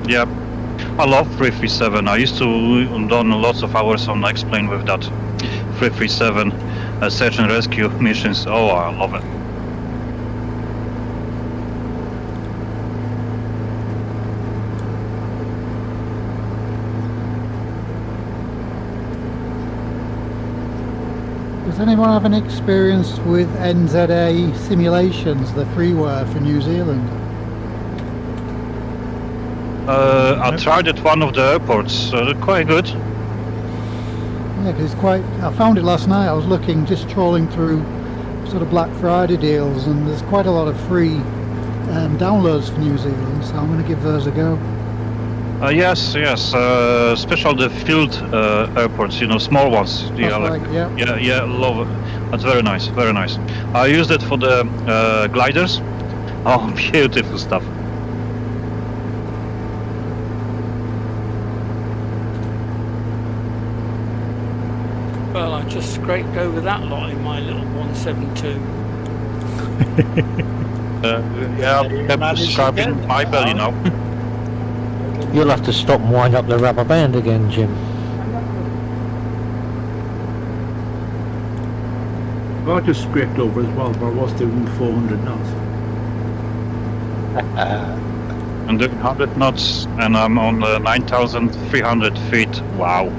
Yeah. I love 337. I used to done lots of hours on X-Plane with that 337 search and rescue missions. Oh, I love it.
Does anyone have any experience with NZA simulations, the freeware for New Zealand?
I tried at one of the airports. Quite good.
Yeah, because it's quite... I found it last night. I was looking, just trawling through sort of Black Friday deals, and there's quite a lot of free downloads for New Zealand, so I'm going to give those a go.
Yes, especially the field airports, small ones.
That's right, yeah.
Yeah, love it. That's very nice, very nice. I used it for the gliders. Oh, beautiful stuff.
Well, I just scraped over that lot in my little 172.
I'm describing my belly now.
You'll have to stop and wind up the rubber band again, Jim.
Well, I just scraped over as well, but I was doing 400 knots.
I'm doing 100 knots, and I'm on 9,300 feet. Wow.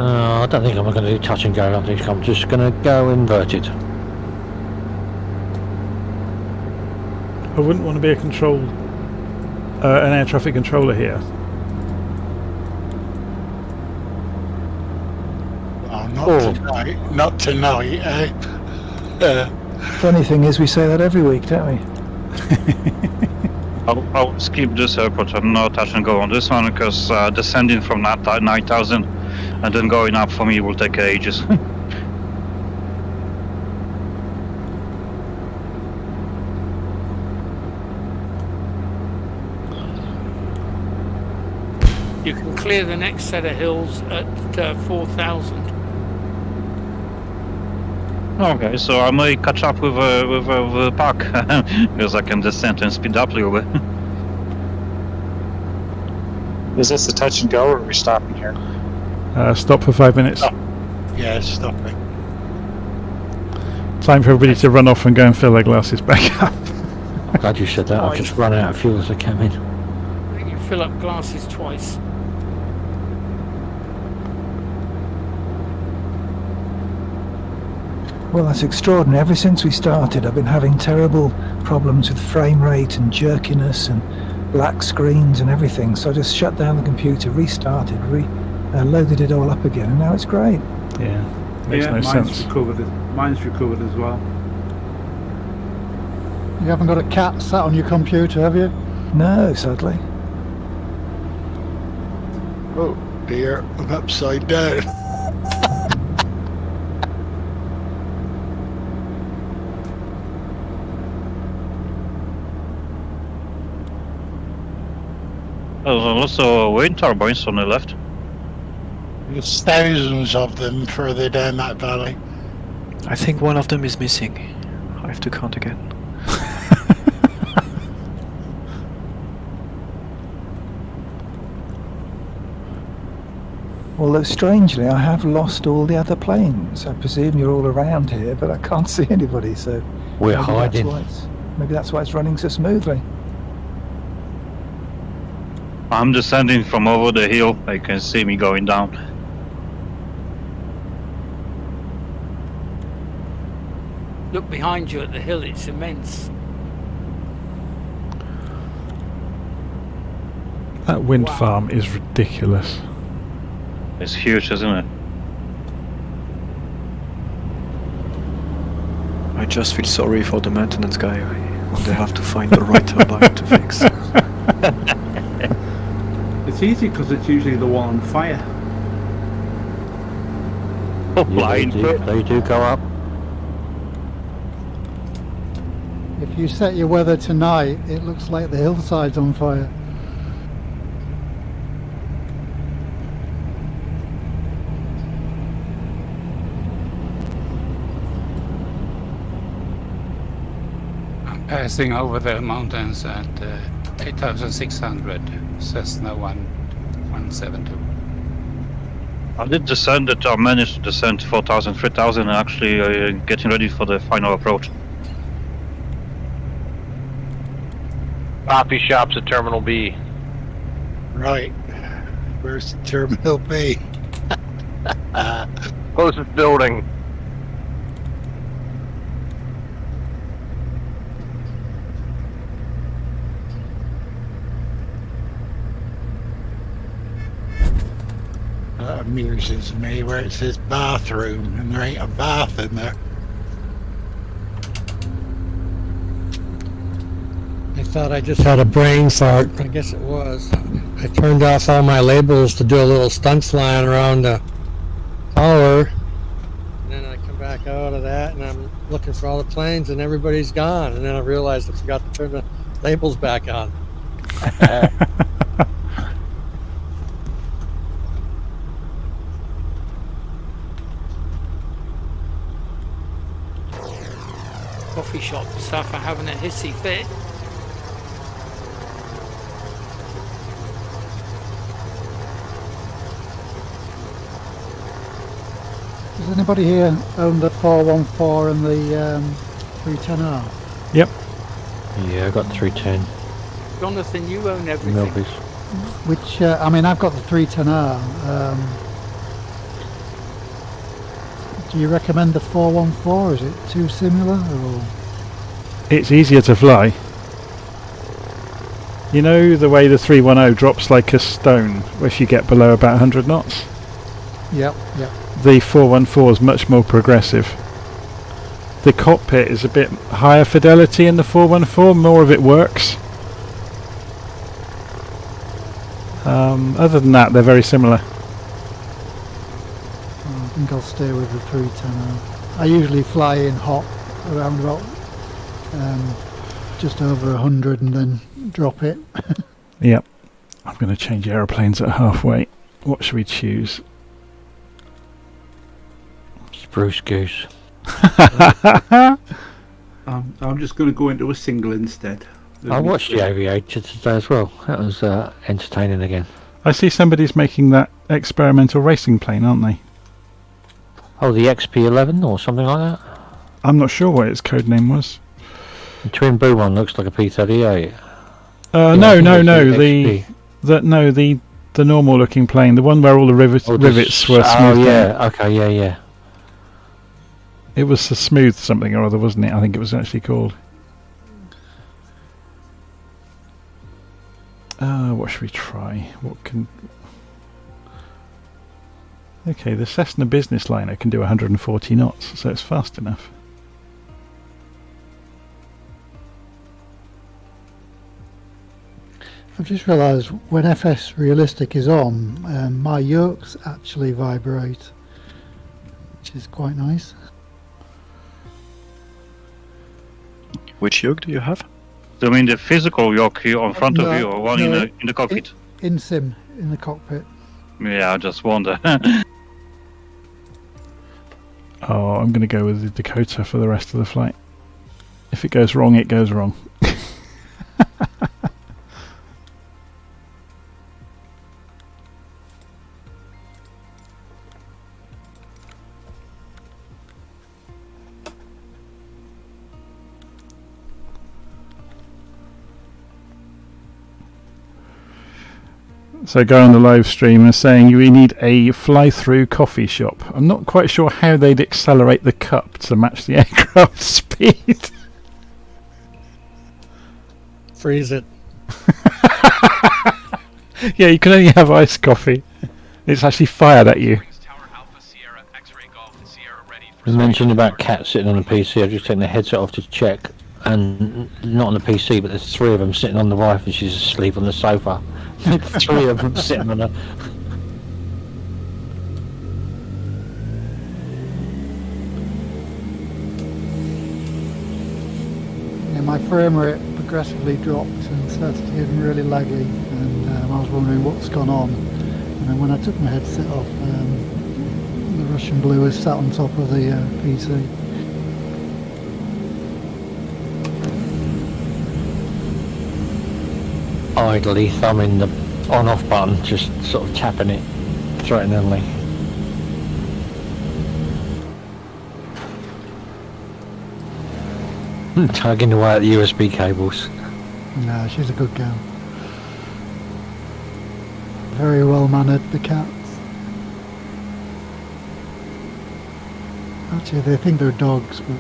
I don't think I'm going to do touch and go. I think I'm just going to go inverted.
I wouldn't want to be an air traffic controller here.
Oh, not tonight, eh?
Funny thing is, we say that every week, don't we?
I'll skip this airport and no touch and go on this one, because descending from 9,000 and then going up for me will take ages.
You can clear the next set of hills at 4,000.
Okay, so I may catch up with a pack, because I can descend and speed up a little bit.
Is this a touch and go, or are we stopping here?
Stop for 5 minutes.
Oh. Yeah, stopping.
Time for everybody to run off and go and fill their glasses back up.
I'm glad you said that. I've just run out of fuel as I came in.
I think you fill up glasses twice.
Well, that's extraordinary. Ever since we started, I've been having terrible problems with frame rate and jerkiness and black screens and everything. So I just shut down the computer, restarted, loaded it all up again, and now it's great.
Yeah, makes no sense.
Mine's recovered as well.
You haven't got a cat sat on your computer, have you?
No, sadly.
Oh dear, I'm upside down.
There's also wind turbines on the left.
There's thousands of them further down that valley.
I think one of them is missing. I have to count again.
Although strangely, I have lost all the other planes. I presume you're all around here, but I can't see anybody, so...
We're hiding.
Maybe that's why it's running so smoothly.
I'm descending from over the hill. They can see me going down.
Look behind you at the hill, it's immense.
That wind farm is ridiculous.
It's huge, isn't it?
I just feel sorry for the maintenance guy. They have to find the right turbine to fix.
It's easy because it's usually the one on fire.
Yeah, they do go up.
If you set your weather tonight, it looks like the hillside's on fire.
I'm passing over the mountains at 8,600, Cessna 172.
I did descend it. I managed to descend 4,000, 3,000, and actually getting ready for the final approach.
Coffee shops at Terminal B.
Right. Where's Terminal B?
Closest building.
amuses me, where it says bathroom and there ain't a bath in there.
I thought I just had a brain fart. I guess it was. I turned off all my labels to do a little stunt flying around the tower. And then I come back out of that and I'm looking for all the planes and everybody's gone. And then I realized I forgot to turn the labels back on.
Coffee shop staff are having a hissy fit.
Does anybody here own the 414 and the 310R?
Yep.
Yeah, I got the 310.
Jonathan, you own everything.
Milvies.
Which, I mean, I've got the 310R. Do you recommend the 414? Is it too similar? Or?
It's easier to fly. You know the way the 310 drops like a stone if you get below about 100 knots?
Yep, yep.
The 414 is much more progressive. The cockpit is a bit higher fidelity in the 414, more of it works. Other than that, they're very similar.
I think I'll stay with the 310R. I usually fly in hot around about just over 100 and then drop it.
Yep. I'm going to change aeroplanes at halfway. What should we choose?
Spruce Goose.
I'm just going to go into a single instead.
I watched the Aviator today as well. That was entertaining again.
I see somebody's making that experimental racing plane, aren't they?
Oh, the XP11 or something like that?
I'm not sure what its code name was.
The twin blue one looks like a P-38.
No. The normal looking plane, the one where all the rivets were smoothed
down.
yeah,
okay, yeah.
It was the smooth something or other, wasn't it? I think it was actually called. What should we try? What can... Okay, the Cessna business liner can do 140 knots, so it's fast enough.
I've just realised when FS Realistic is on, my yokes actually vibrate, which is quite nice.
Which yoke do you have?
Do you mean the physical yoke here in front of you, or one in the cockpit?
In sim, in the cockpit.
Yeah, I just wonder.
Oh, I'm going to go with the Dakota for the rest of the flight. If it goes wrong, it goes wrong. So go on the live stream and saying we need a fly-through coffee shop. I'm not quite sure how they'd accelerate the cup to match the aircraft speed.
Freeze it.
Yeah, you can only have iced coffee. It's actually fired at you.
You mentioned about cats sitting on the PC. I've just taken the headset off to check, and not on the PC, but there's 3 of them sitting on the wife, and she's asleep on the sofa. 3 of them sitting on her.
Yeah, my frame rate progressively dropped and started getting really laggy, and I was wondering what's gone on. And then when I took my headset off, the Russian blue is sat on top of the PC.
Idly thumbing the on-off button, just sort of tapping it threateningly. Tugging away at the USB cables.
No, she's a good girl. Very well mannered, the cats. Actually, they think they're dogs, but...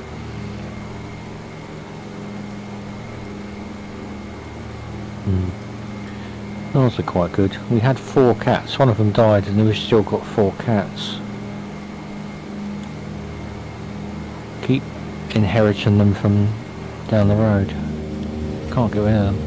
are quite good. We had 4 cats. One of them died, and we've still got 4 cats. Keep inheriting them from down the road. Can't get rid of them.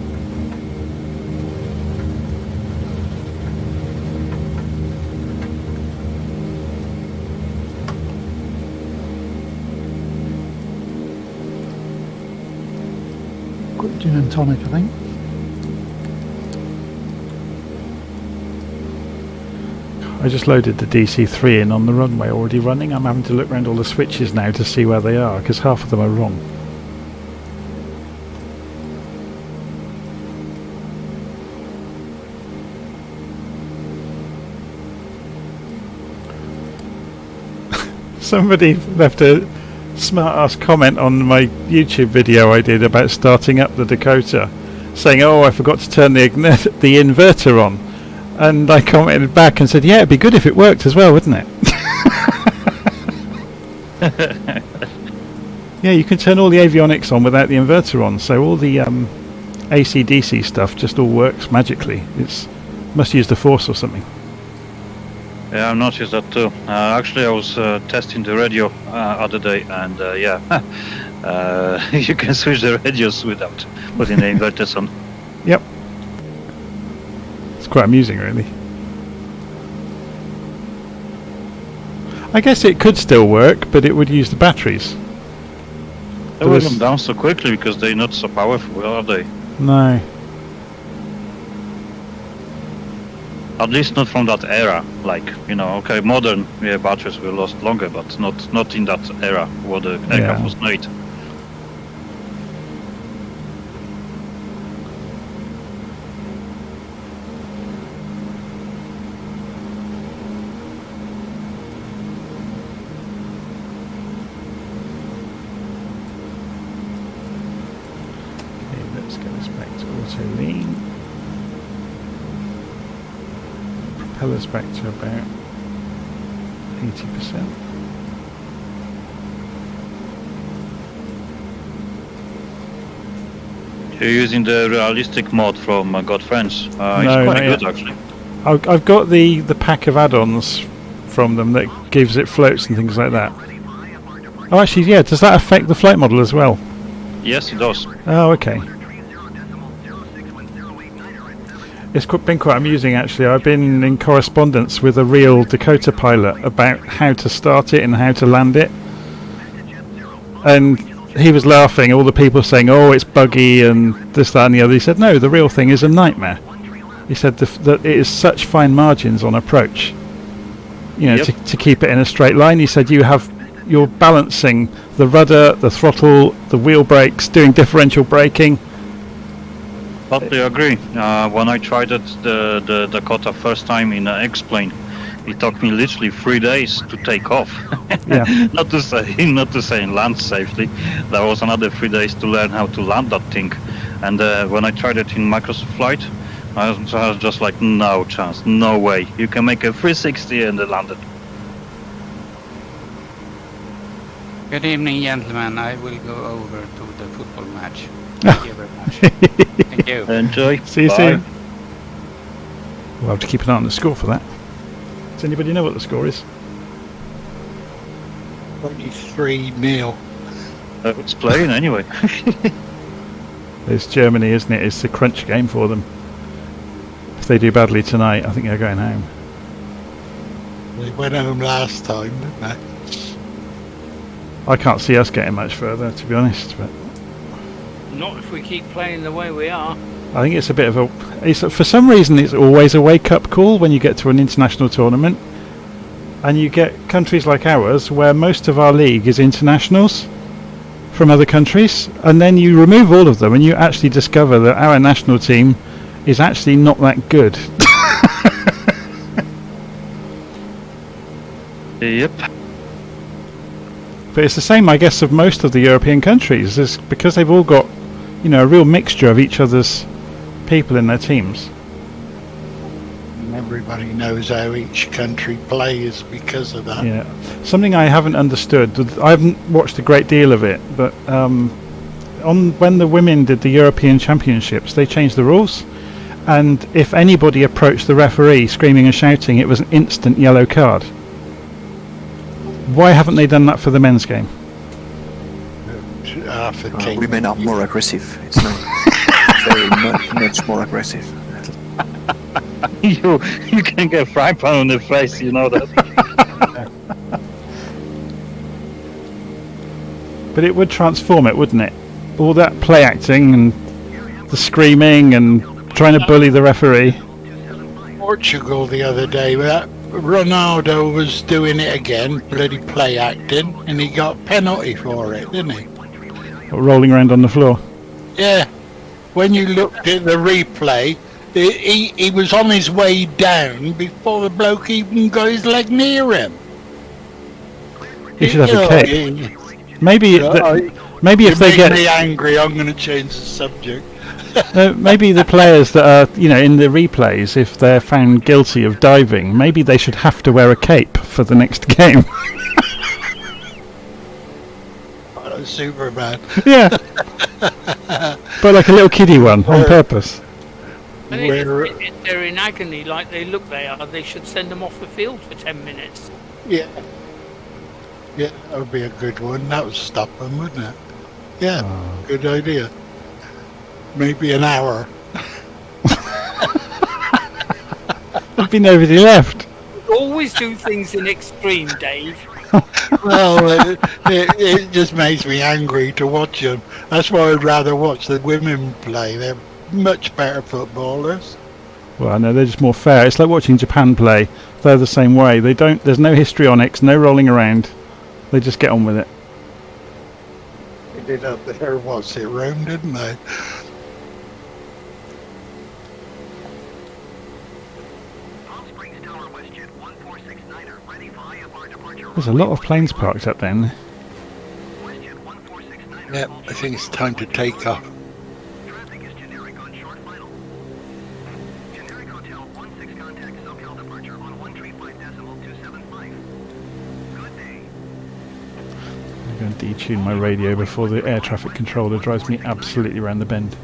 Quick gin and tonic, I think.
I just loaded the DC-3 in on the runway already running. I'm having to look around all the switches now to see where they are, because half of them are wrong. Somebody left a smart-ass comment on my YouTube video I did about starting up the Dakota, saying, "Oh, I forgot to turn the inverter on." And I commented back and said, "Yeah, it'd be good if it worked as well, wouldn't it?" Yeah, you can turn all the avionics on without the inverter on, so all the AC/DC stuff just all works magically. It's must use the force or something.
Yeah, I've noticed that too. Actually, I was testing the radio other day, and yeah, you can switch the radios without putting the inverters on.
Yep. It's quite amusing, really. I guess it could still work, but it would use the batteries.
They will come down so quickly because they're not so powerful, are they?
No.
At least not from that era. Like, you know, okay, modern batteries will last longer, but not in that era where the aircraft was made.
Let's get this back to auto lean. Propellers back to about 80%.
You're using the realistic mod from God Friends. It's
No,
quite
not
good
yet.
actually.
I've got the pack of add-ons from them that gives it floats and things like that. Oh, actually, yeah. Does that affect the flight model as well?
Yes, it does.
Oh, okay. It's been quite amusing, actually. I've been in correspondence with a real Dakota pilot about how to start it and how to land it. And he was laughing, all the people saying, "Oh, it's buggy and this, that and the other." He said, "No, the real thing is a nightmare." He said that it is such fine margins on approach, you know, to keep it in a straight line. He said you're balancing the rudder, the throttle, the wheel brakes, doing differential braking.
Totally agree. When I tried it, the Dakota first time in X-plane, it took me literally 3 days to take off.
Yeah.
not to say land safely. There was another 3 days to learn how to land that thing. And when I tried it in Microsoft Flight, I was just like, no chance, no way. You can make a 360 and land it.
Good evening, gentlemen. I will go over to the football match. Thank you very much. Thank you.
Enjoy.
See you
Bye.
soon. We'll have to keep an eye on the score for that. Does anybody know what the score is?
23-0.
It's playing anyway.
It's Germany, isn't it? It's a crunch game for them. If they do badly tonight, I think they're going home.
They went home last time, didn't they?
I can't see us getting much further, to be honest. But
Not if we keep playing the way we are.
I think it's a bit of a. For some reason, it's always a wake-up call when you get to an international tournament, and you get countries like ours where most of our league is internationals from other countries, and then you remove all of them, and you actually discover that our national team is actually not that good.
Yep.
But it's the same, I guess, of most of the European countries. It's because they've all got, you know, a real mixture of each other's people in their teams.
And everybody knows how each country plays because of that.
Yeah. Something I haven't understood. I haven't watched a great deal of it, but when the women did the European Championships, they changed the rules, and if anybody approached the referee screaming and shouting, it was an instant yellow card. Why haven't they done that for the men's game?
Women are more aggressive. It's not very much more aggressive.
you can get fry pan on the face, you know that.
But it would transform it, wouldn't it? All that play acting and the screaming and trying to bully the referee.
Portugal the other day, Ronaldo was doing it again, bloody play acting, and he got penalty for it, didn't he?
Rolling around on the floor.
Yeah. When you looked at the replay, he was on his way down before the bloke even got his leg near him.
He should have a cape. Maybe if they get
me angry, I'm going to change the subject.
Maybe the players that are, in the replays, if they're found guilty of diving, maybe they should have to wear a cape for the next game.
Superman.
Yeah. But like a little kiddie one, on purpose.
If they're in agony like they look they are, they should send them off the field for 10 minutes.
Yeah. Yeah, that would be a good one. That would stop them, wouldn't it? Yeah, good idea. Maybe an hour.
There'd be nobody left.
Always do things in extreme, Dave.
Well, it just makes me angry to watch them. That's why I'd rather watch the women play. They're much better footballers.
Well, no, they're just more fair. It's like watching Japan play. They're the same way. There's no histrionics, no rolling around. They just get on with it.
They did up there, Rome, didn't they?
There's a lot of planes parked up then.
Yep, I think it's time to take off.
I'm going to detune my radio before the air traffic controller drives me absolutely around the bend.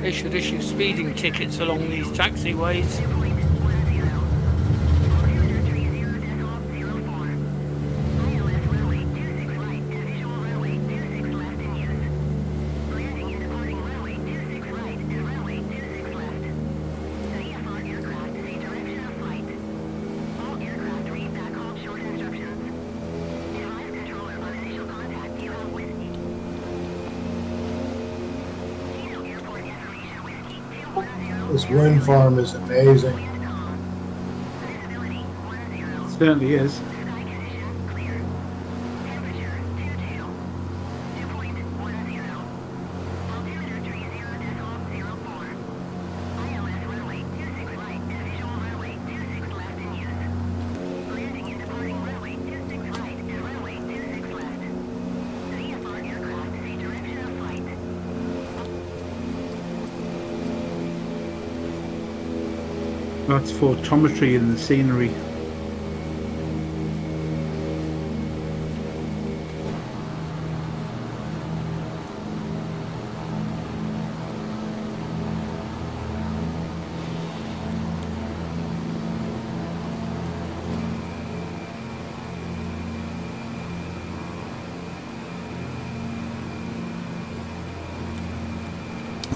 They should issue speeding tickets along these taxiways.
This wind farm is amazing.
It certainly is. That's photometry in the scenery.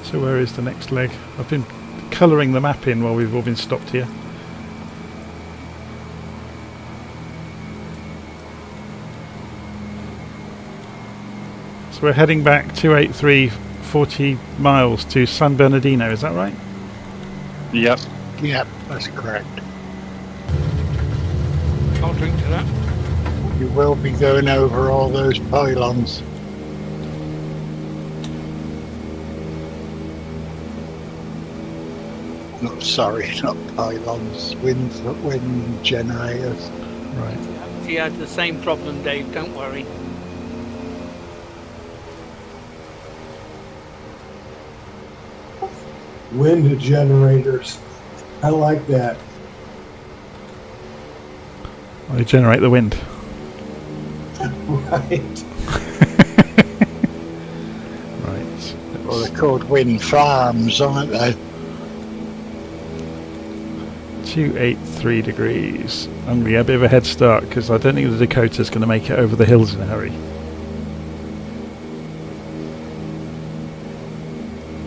So where is the next leg? I've been colouring the map in while we've all been stopped here. So we're heading back 283, 40 miles to San Bernardino, is that right?
Yep.
Yep, that's correct.
I'll drink to that.
You will be going over all those pylons. No, sorry, not pylons, wind generators.
Right.
He had the same problem, Dave, don't worry.
Wind generators. I like that.
They generate the wind.
Right.
Right.
Well, they're called wind farms, aren't they?
283 degrees. I'm going to get a bit of a head start because I don't think the Dakota's going to make it over the hills in a hurry.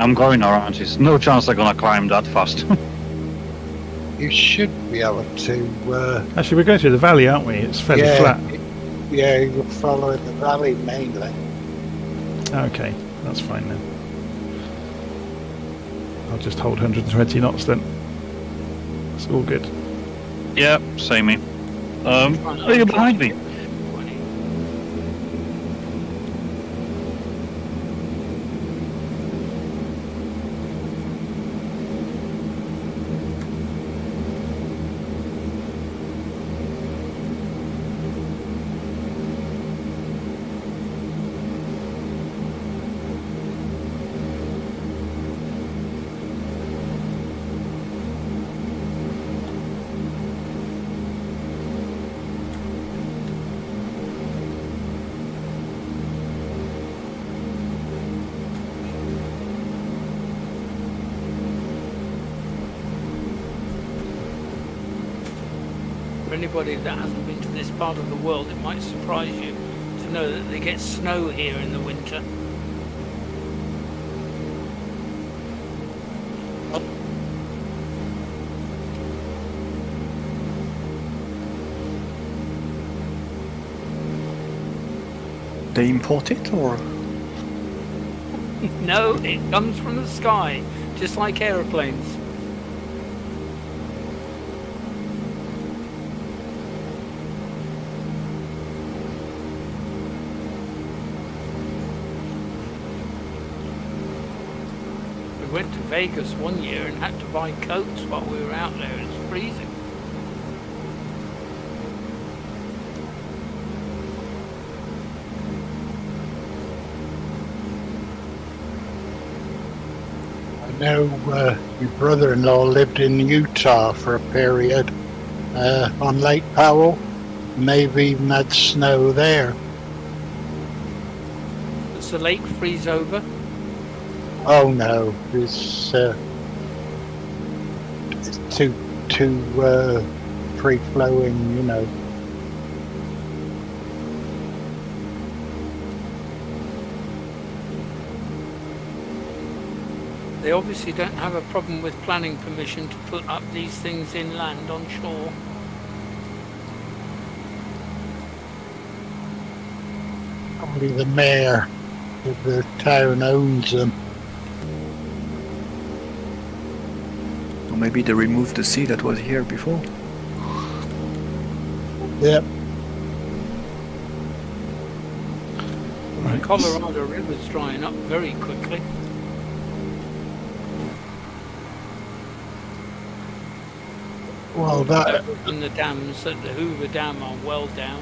I'm going around. There's no chance they're gonna climb that fast.
You should be able to.
Actually, we're going through the valley, aren't we? It's fairly flat.
Yeah, you're following the valley mainly.
Okay, that's fine then. I'll just hold 120 knots then. It's all good.
Yeah, same here. Are you behind me?
For anybody that hasn't been to this part of the world, it might surprise you to know that they get snow here in the winter.
They import it, or?
No, it comes from the sky, just like aeroplanes. We went to Vegas one year and had to buy coats while we were out there. It's freezing.
I know your brother-in-law lived in Utah for a period on Lake Powell. Maybe even had snow there.
Does the lake freeze over?
Oh no, it's too free-flowing, you know.
They obviously don't have a problem with planning permission to put up these things inland on shore.
Probably the mayor of the town owns them.
Or maybe they removed the sea that was here before.
Yep.
The Colorado River's drying up very quickly.
Well, that
And the dams at the Hoover Dam are well down.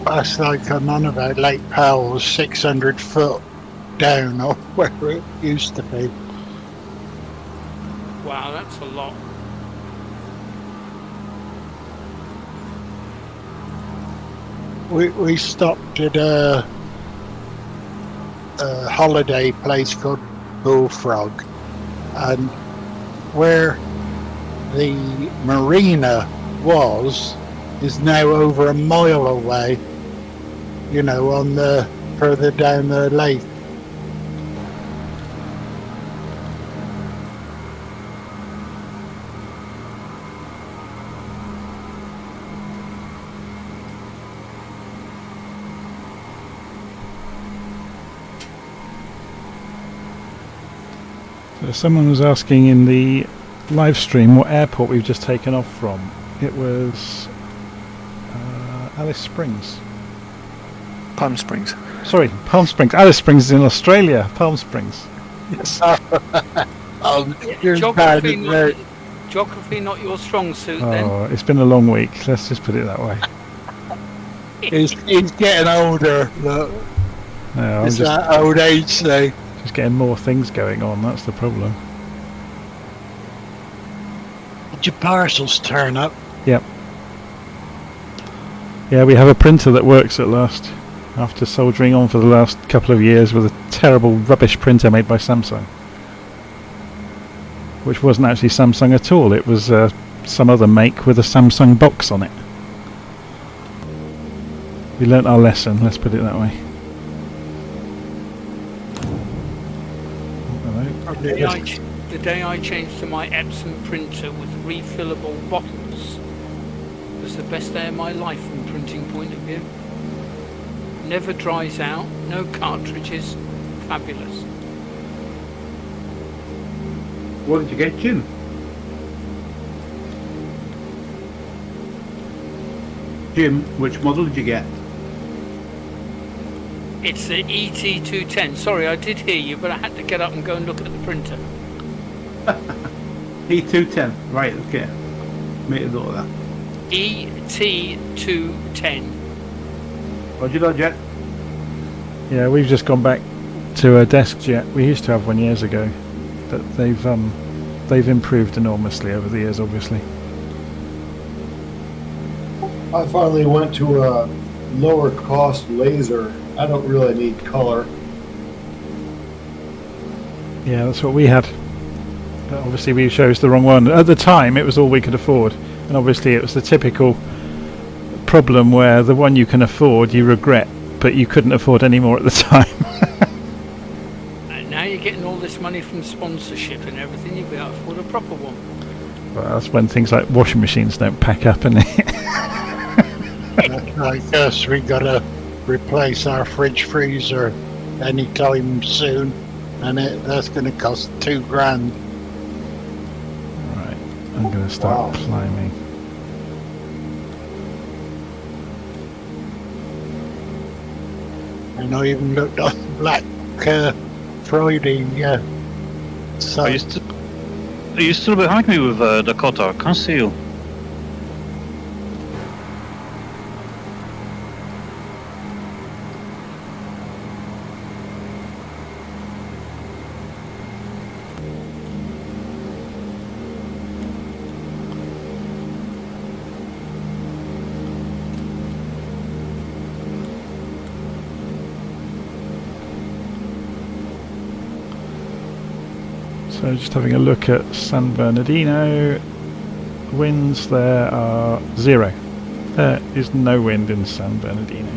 that's like I'm on about Lake Powell's 600 foot down off where it used to be.
Wow, that's a lot.
We stopped at a holiday place called Bullfrog, and where the marina was is now over a mile away, you know, on the further down the lake.
So someone was asking in the live stream what airport we've just taken off from. It was Alice Springs.
Palm Springs.
Sorry, Palm Springs. Alice Springs is in Australia. Palm Springs. Yes.
Geography not your strong suit then.
Oh, it's been a long week. Let's just put it that way.
He's getting older. Look.
No,
It's that old age thing.
Just getting more things going on. That's the problem.
Did your parcels turn up?
Yep. Yeah, we have a printer that works at last. After soldiering on for the last couple of years with a terrible rubbish printer made by Samsung. Which wasn't actually Samsung at all. It was some other make with a Samsung box on it. We learnt our lesson, let's put it that way.
The day I changed to my Epson printer with refillable bottles was the best day of my life from a printing point of view. Never dries out, no cartridges, fabulous.
What did you get, Jim? Jim, which model did you get?
It's the ET210. Sorry, I did hear you, but I had to get up and go and look at the printer.
E210, right, okay. Make a note of that.
ET210.
Roger that, Jet.
Yeah, we've just gone back to a desk jet. We used to have one years ago, but they've improved enormously over the years, obviously.
I finally went to a lower cost laser. I don't really need color.
Yeah, that's what we had. But obviously we chose the wrong one. At the time it was all we could afford, and obviously it was the typical problem where the one you can afford you regret, but you couldn't afford any more at the time.
And now you're getting all this money from sponsorship and everything, you'll be able to afford a proper one.
Well, that's when things like washing machines don't pack up, innit?
I guess we gotta replace our fridge freezer anytime soon, and that's going to cost $2,000.
Right, I'm going to start climbing.
And I even looked on Black Friday. So
Are you still behind me with Dakota? I can't see you.
So just having a look at San Bernardino. Winds there are 0. There is no wind in San Bernardino.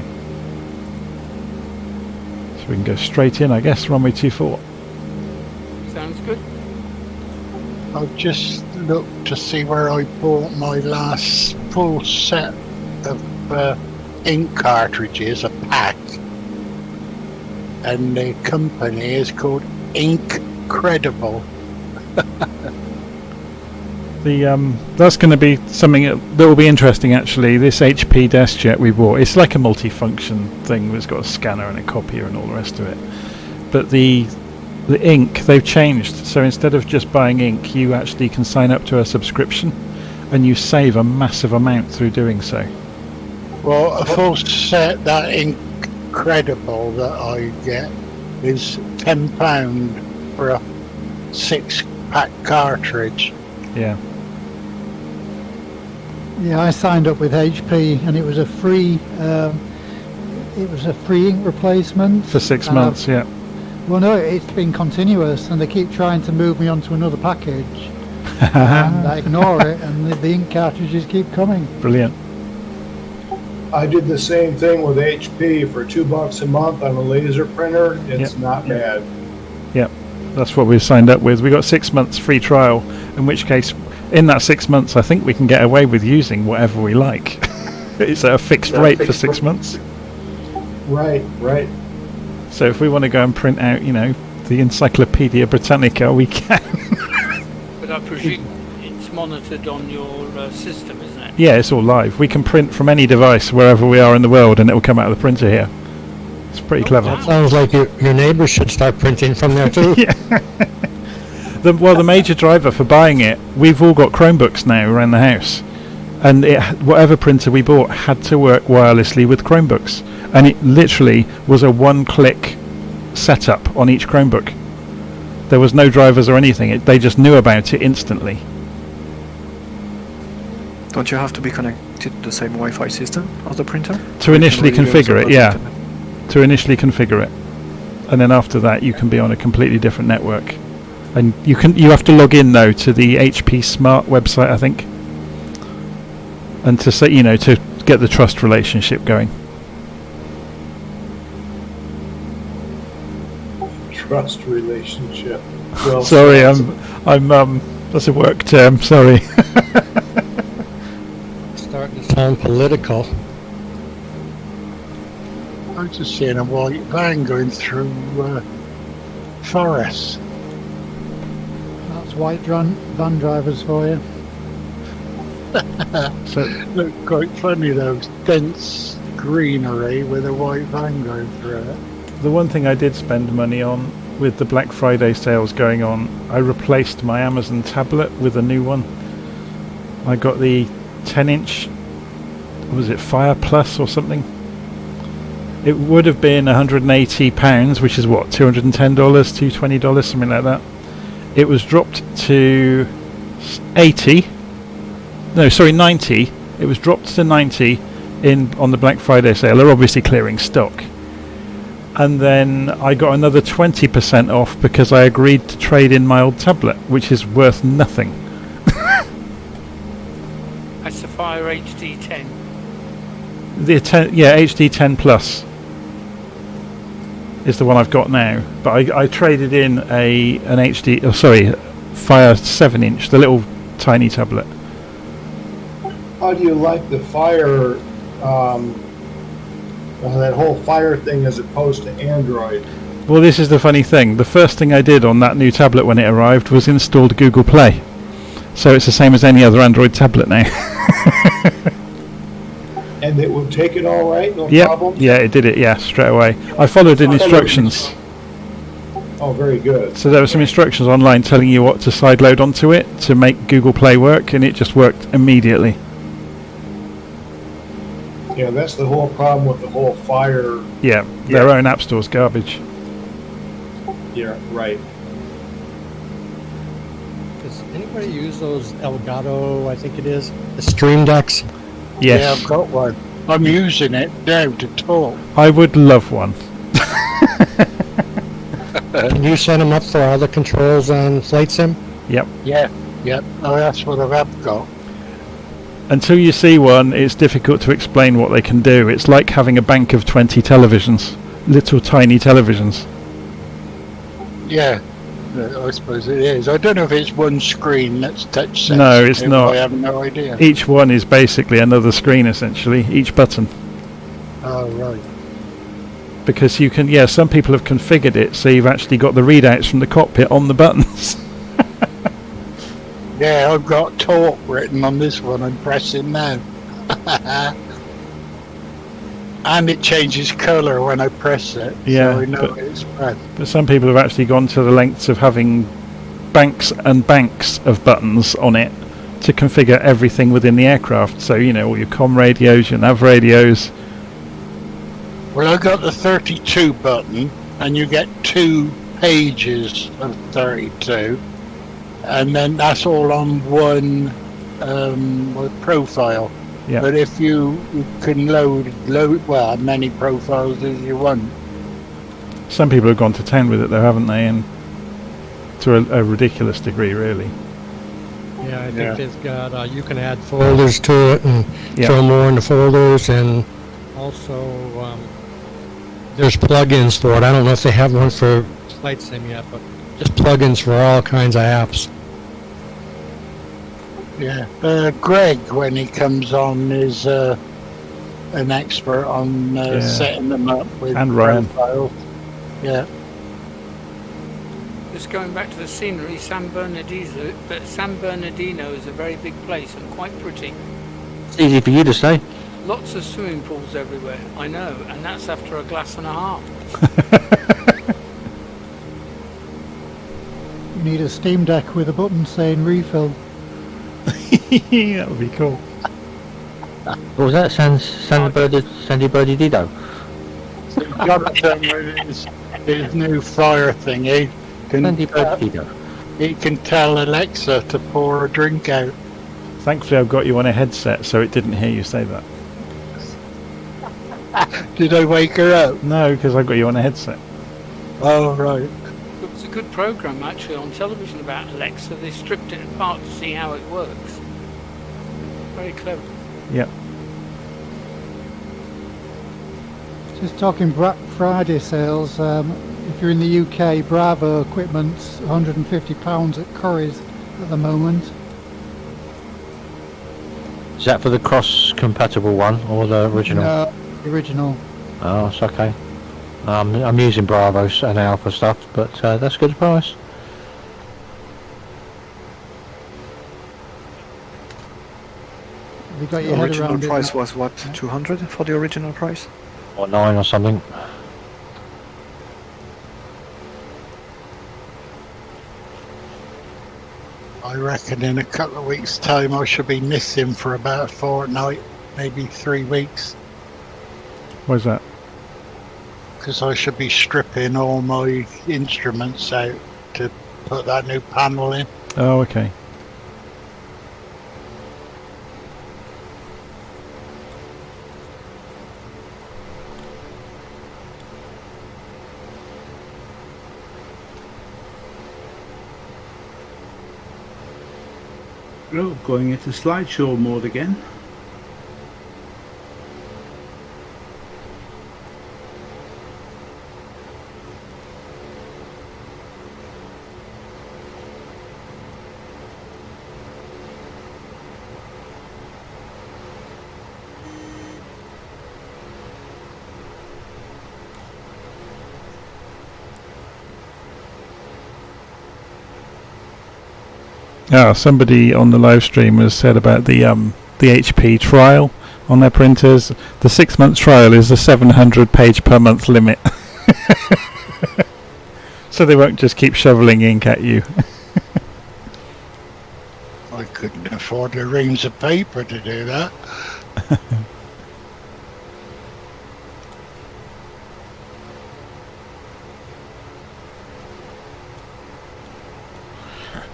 So we can go straight in, I guess, runway 24.
Sounds good.
I'll just look to see where I bought my last full set of ink cartridges, a pack. And the company is called Incredible.
That's going to be something that will be interesting, actually. This HP desk jet we bought, it's like a multi-function thing. It's got a scanner and a copier and all the rest of it. But the ink, they've changed. So instead of just buying ink, you actually can sign up to a subscription, and you save a massive amount through doing so.
Well, a full set, that Incredible that I get, is £10 for a 6-pack cartridge.
Yeah.
Yeah, I signed up with HP, and it was a free ink replacement
For 6 months, yeah.
Well, no, it's been continuous, and they keep trying to move me onto another package, and I ignore it, and the ink cartridges keep coming.
Brilliant.
I did the same thing with HP for $2 a month on a laser printer. It's not bad.
Yep, that's what we signed up with. We got 6 months free trial, in which case, in that 6 months, I think we can get away with using whatever we like. It's at a fixed rate for 6 months.
Right.
So if we want to go and print out, the Encyclopedia Britannica, we can.
But I presume it's monitored on your system, isn't it?
Yeah, it's all live. We can print from any device wherever we are in the world, and it will come out of the printer here. It's pretty clever.
That sounds like your neighbors should start printing from there too.
Yeah. The major driver for buying it, we've all got Chromebooks now around the house, and whatever printer we bought had to work wirelessly with Chromebooks, and it literally was a one-click setup on each Chromebook. There was no drivers or anything. They just knew about it instantly.
Don't you have to be connected to the same Wi-Fi system as the printer?
To initially configure it, yeah. To initially configure it, and then after that you can be on a completely different network. And you have to log in though to the HP Smart website, I think, and to say, to get the trust relationship going.
Trust relationship. Well,
sorry, I'm that's a work term. Sorry.
Starting to sound political.
I was just seeing a white van going through forest.
That's white van drivers for you.
So
look quite funny, those dense greenery with a white van going through it.
The one thing I did spend money on with the Black Friday sales going on, I replaced my Amazon tablet with a new one. I got the 10-inch, was it Fire Plus or something? It would have been £180, which is what, $210, $220, something like that. It was dropped to 90. It was dropped to 90 on the Black Friday sale. They're obviously clearing stock. And then I got another 20% off because I agreed to trade in my old tablet, which is worth nothing.
That's the Fire HD10.
HD10 Plus is the one I've got now. But I traded in an Fire 7-inch, the little tiny tablet.
How do you like the Fire, that whole Fire thing as opposed to Android?
Well, this is the funny thing. The first thing I did on that new tablet when it arrived was installed Google Play. So it's the same as any other Android tablet now.
And it would take it all right, no problem?
Yeah, it did it, straight away. I followed the instructions.
Oh, very good.
So there were some instructions online telling you what to sideload onto it to make Google Play work, and it just worked immediately.
Yeah, that's the whole problem with the whole Fire.
Yeah, their own app store's garbage.
Yeah, right.
Does anybody use those Elgato, I think it is, the Stream Decks?
Yes.
Yeah, I've got one. I'm using it now to talk.
I would love one.
Can you set them up for all the controls on Flight Sim?
Yep.
Yeah. Oh, that's what I've got.
Until you see one, it's difficult to explain what they can do. It's like having a bank of 20 televisions, little tiny televisions.
Yeah, I suppose it is. I don't know if it's one screen that's touch sensitive.
No, it's not.
I have no idea.
Each one is basically another screen, essentially, each button.
Oh, right.
Because you can, some people have configured it so you've actually got the readouts from the cockpit on the buttons.
Yeah, I've got talk written on this one. I'm pressing now. And it changes colour when I press it.
Yeah,
so I know it's pressed.
But some people have actually gone to the lengths of having banks and banks of buttons on it to configure everything within the aircraft. So, all your comm radios, your nav radios.
Well, I got the 32 button, and you get 2 pages of 32. And then that's all on one profile.
Yeah.
But if you can load as many profiles as you want.
Some people have gone to 10 with it though, haven't they? And to a ridiculous degree, really.
Yeah, I think it's got, you can add folders to it and throw more into folders, and also there's plugins for it. I don't know if they have one for Flight Sim yet, but just plugins for all kinds of apps.
Yeah. Greg, when he comes on, is an expert on setting them up with
and Ryan.
profiles. Yeah.
Just going back to the scenery, San Bernardino is a very big place and quite pretty.
It's easy for you to say.
Lots of swimming pools everywhere, I know, and that's after a glass and a half.
You need a Steam Deck with a button saying refill.
That would be cool.
What was that? Sandy Birdie Dido?
Jonathan with his new fire thingy
Sandy Birdie Dido.
he can tell Alexa to pour a drink out.
Thankfully, I've got you on a headset, so it didn't hear you say that.
Did I wake her up?
No, because I've got you on a headset.
Oh, right.
It was a good program actually on television about Alexa. They stripped it apart to see how it works. Very clever.
Yep.
Just talking Black Friday sales, if you're in the UK, Bravo equipment's £150 at Curry's at the moment.
Is that for the cross-compatible one or the original?
No, the original.
Oh, it's okay. I'm using Bravos and Alpha stuff, but that's a good price.
Have you got your
The
head
original
around it?
price was what? 200 for the original price?
Or 9 or something.
I reckon in a couple of weeks' time I should be missing for about a fortnight, maybe 3 weeks.
Why's that?
Because I should be stripping all my instruments out to put that new panel in.
Oh, okay.
Oh, going into slideshow mode again.
Somebody on the live stream has said about the HP trial on their printers. The 6-month trial is a 700 page per month limit. So they won't just keep shoveling ink at you.
I couldn't afford the reams of paper to do that.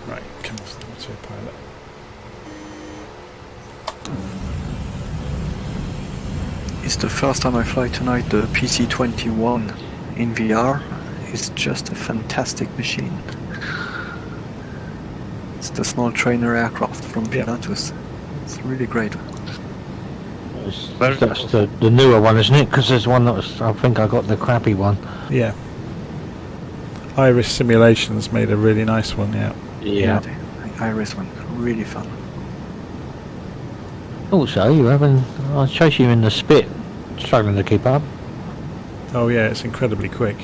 Right, come off the autopilot.
It's the first time I fly tonight the PC-21 in VR. It's just a fantastic machine. It's the small trainer aircraft from Pilatus. It's really great.
That's the newer one, isn't it? Because there's one that was, I think I got the crappy one.
Yeah. Iris Simulations made a really nice one, yeah.
Yeah, the Iris one, really fun.
Also, you haven't. I'll chase you in the spit, struggling to keep up.
Oh yeah, it's incredibly quick.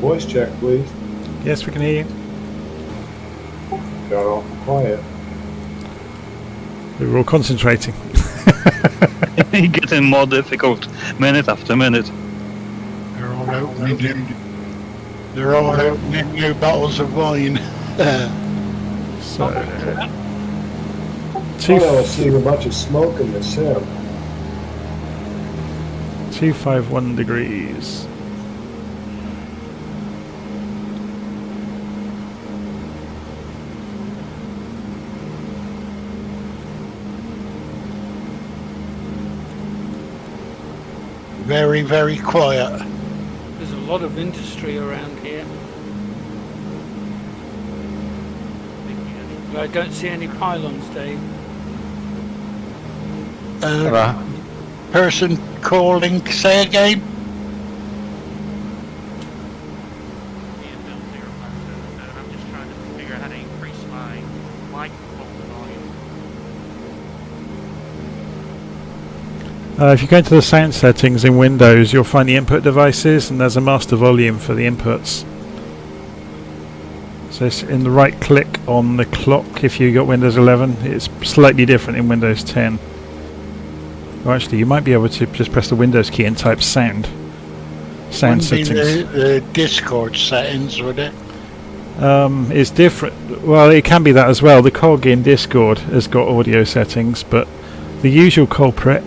Voice check, please.
Yes, we can hear you.
Got awful quiet.
We were all concentrating.
Getting more difficult minute after minute.
They're all opening new bottles of wine.
So,
I was seeing a bunch of smoke in the sim.
251 degrees.
Very, very quiet.
There's a lot of industry around here. But I don't see any pylons, Dave.
Person calling, say again?
I'm just trying to figure out how to increase my microphone volume.
If you go into the sound settings in Windows, you'll find the input devices, and there's a master volume for the inputs. So it's in the right click on the clock if you got Windows 11. It's slightly different in Windows 10. Or actually, you might be able to just press the Windows key and type sound. Sound
Wouldn't
settings.
be the Discord settings, would it?
It's different. Well, it can be that as well. The cog in Discord has got audio settings, but the usual culprit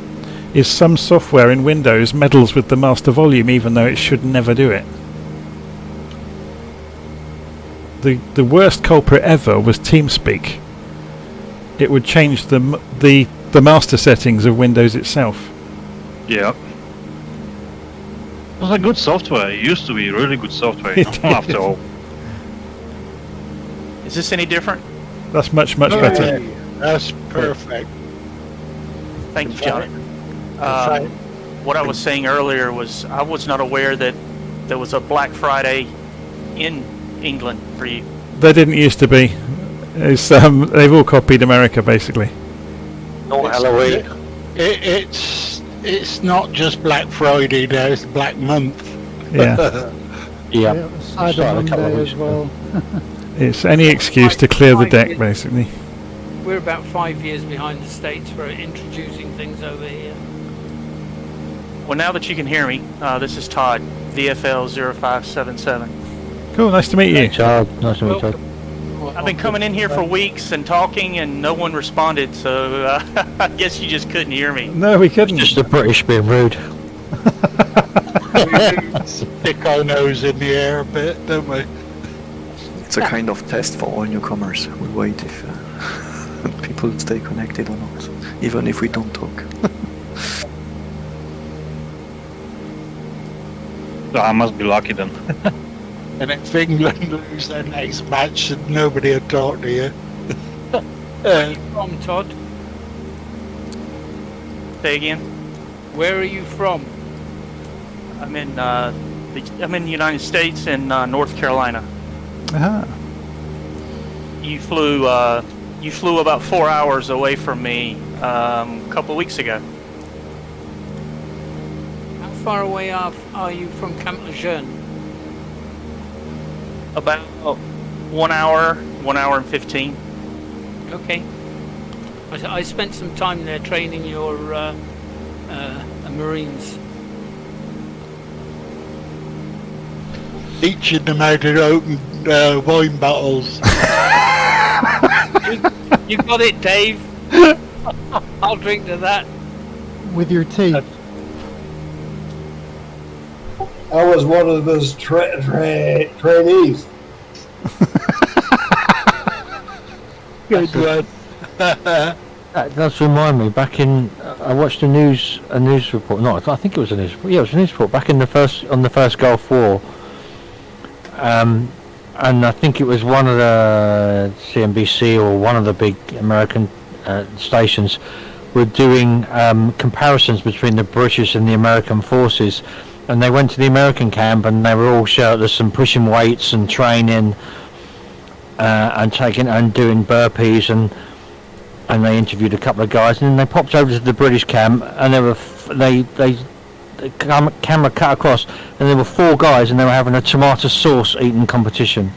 is some software in Windows meddles with the master volume even though it should never do it. The worst culprit ever was TeamSpeak. It would change the master settings of Windows itself.
Yeah. It was a good software. It used to be really good software, after all.
Is this any different?
That's much better.
That's perfect.
Thank you, John. What I was saying earlier was I was not aware that there was a Black Friday in England for you.
There didn't used to be. It's, they've all copied America, basically.
No Halloween. It's not just Black Friday now, it's Black Month.
Yeah.
Yeah, Cyber Monday as well.
It's any excuse to clear the deck, basically.
We're about 5 years behind the States for introducing things over here.
Well, now that you can hear me, this is Todd, VFL 0577.
Cool, nice to meet you.
Todd, nice to meet you.
I've been coming in here for weeks and talking, and no one responded, so I guess you just couldn't hear me.
No, we couldn't.
Just the British being rude.
Stick our nose in the air a bit, don't we?
It's a kind of test for all newcomers. We wait if people stay connected or not, even if we don't talk.
I must be lucky then.
And if England lose their next match, nobody will talk to you.
Where are you from, Todd?
Say again?
Where are you from?
I'm in the United States in North Carolina.
Uh-huh.
You flew about 4 hours away from me a couple of weeks ago.
How far away are you from Camp Lejeune?
About 1 hour, 1 hour and 15.
Okay. I spent some time there training your Marines.
Teaching them how to open wine bottles.
You got it, Dave. I'll drink to that.
With your teeth.
I was one of those trainees.
Good one.
That does remind me. Back in, I watched a news report. No, I think it was a news report. Yeah, it was a news report back in the first Gulf War. And I think it was one of the CNBC or one of the big American stations were doing comparisons between the British and the American forces. And they went to the American camp and they were all shirtless and pushing weights and training and doing burpees and they interviewed a couple of guys and then they popped over to the British camp and they the camera cut across, and there were 4 guys, and they were having a tomato sauce eating competition.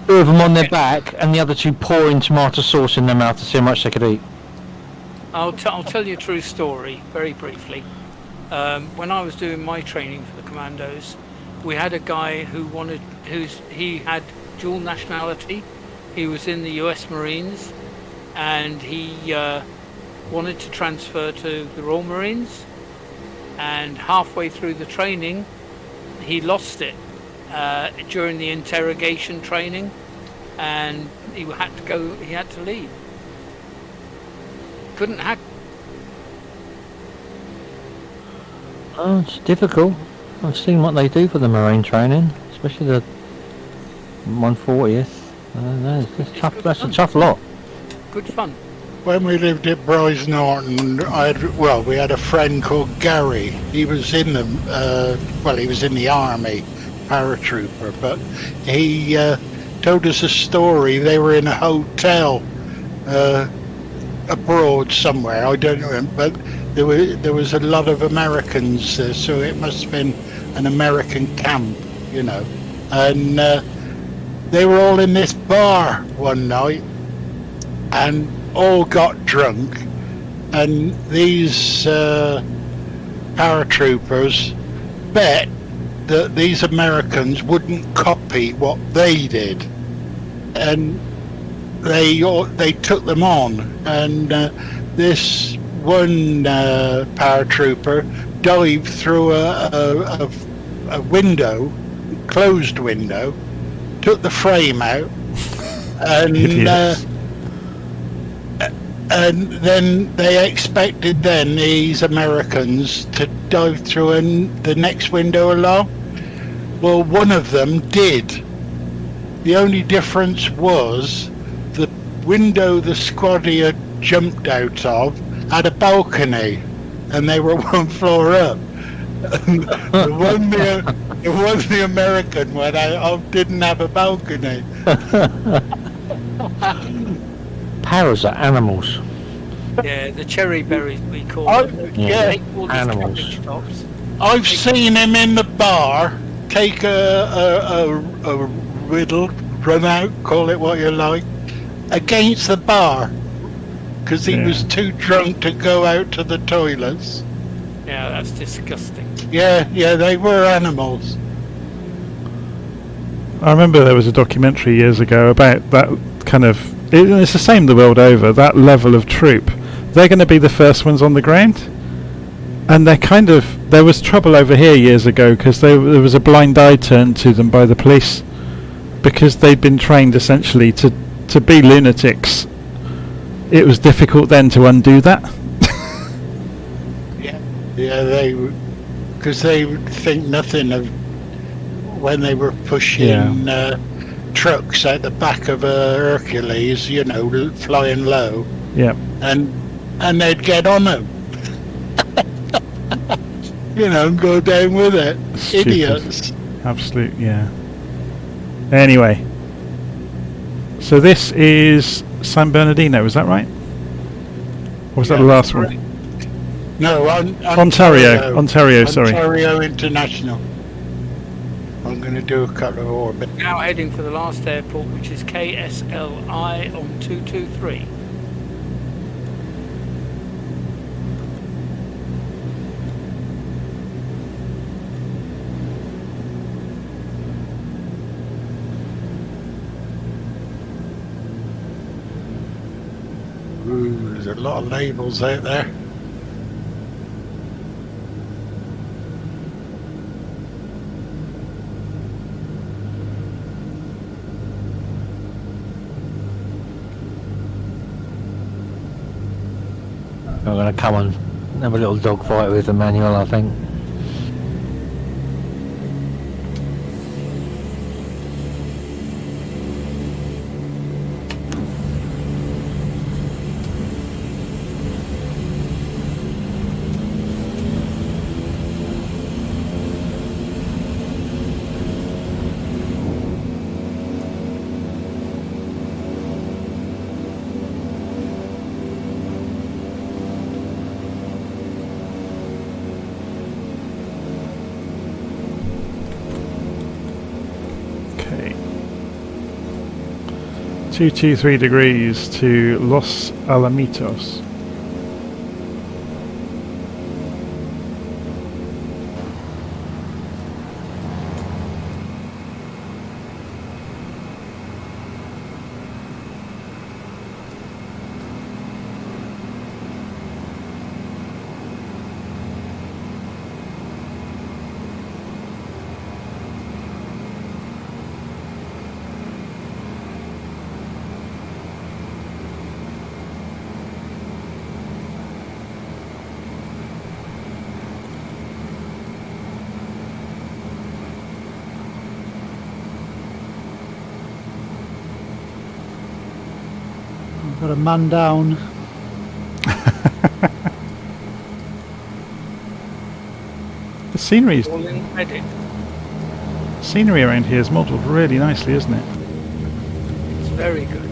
2 of them on their back, and the other 2 pouring tomato sauce in their mouth to see how much they could eat.
I'll tell you a true story very briefly. When I was doing my training for the commandos, we had a guy he had dual nationality. He was in the US Marines, and he wanted to transfer to the Royal Marines, and halfway through the training he lost it during the interrogation training, and he had to leave. Couldn't hack.
Oh, it's difficult. I've seen what they do for the Marine training, especially the 140th. That's a tough lot.
Good fun.
When we lived at Bryce Norton, we had a friend called Gary. He was in he was in the army, paratrooper, but he told us a story. They were in a hotel abroad somewhere, I don't know, but there was a lot of Americans there, so it must have been an American camp, you know. And they were all in this bar one night and all got drunk, and these paratroopers bet that these Americans wouldn't copy what they did, and they took them on, and this one paratrooper dived through a window, closed window, took the frame out, and then they expected these Americans to dive through the next window along. Well, one of them did. The only difference was the window the squaddy had jumped out of had a balcony, and they were 1 floor up. the one the American one didn't have a balcony.
Paras are animals.
Yeah, the cherry berries we call them.
Yeah,
animals.
I've seen him in the bar take a riddle, run out, call it what you like, against the bar, because he was too drunk to go out to the toilets.
Yeah, that's disgusting.
Yeah, they were animals.
I remember there was a documentary years ago about that kind of... It's the same the world over, that level of troop. They're going to be the first ones on the ground. And they're kind of... There was trouble over here years ago because there was a blind eye turned to them by the police, because they'd been trained essentially to be lunatics. It was difficult then to undo that.
Yeah, because they would think nothing of when they were pushing trucks out the back of a Hercules, you know, flying low.
Yeah.
And they'd get on them. You know, and go down with it.
Stupid.
Idiots.
Absolute, yeah. Anyway. So this is San Bernardino, is that right? Or was that the last one?
No,
Ontario, sorry.
Ontario International. I'm going to do a couple of orbits.
Now heading for the last airport, which is KSLI on 223.
Ooh, there's a lot of labels out there.
I'm going to come and have a little dogfight with the manual, I think.
223 degrees to Los Alamitos.
I've got a man down.
The scenery around here is modelled really nicely, isn't it?
It's very good.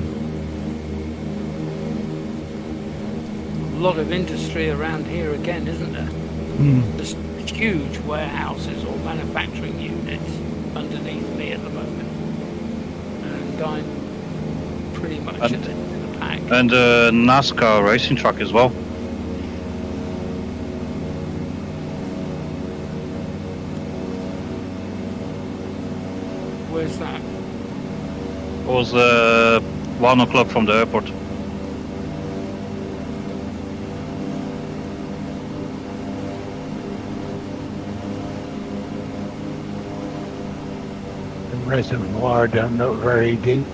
A lot of industry around here again, isn't there? There's huge warehouses or manufacturing units underneath me at the moment. And I'm pretty much at the pack.
And a NASCAR racing track as well.
Where's that?
It was 1 o'clock from the airport.
The reservoir don't look very deep.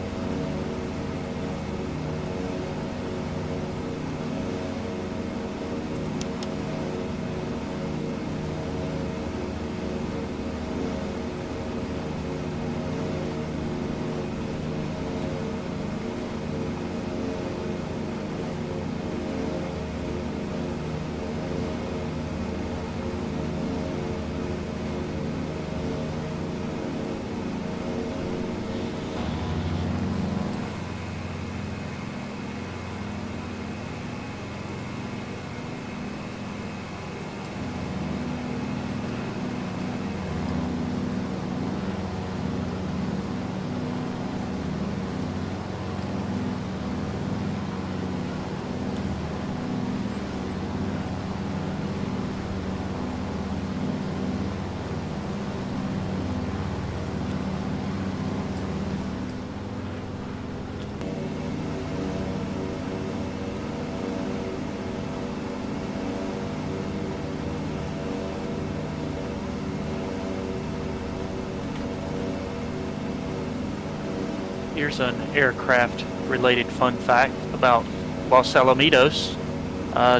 Here's an aircraft-related fun fact about Los Alamitos.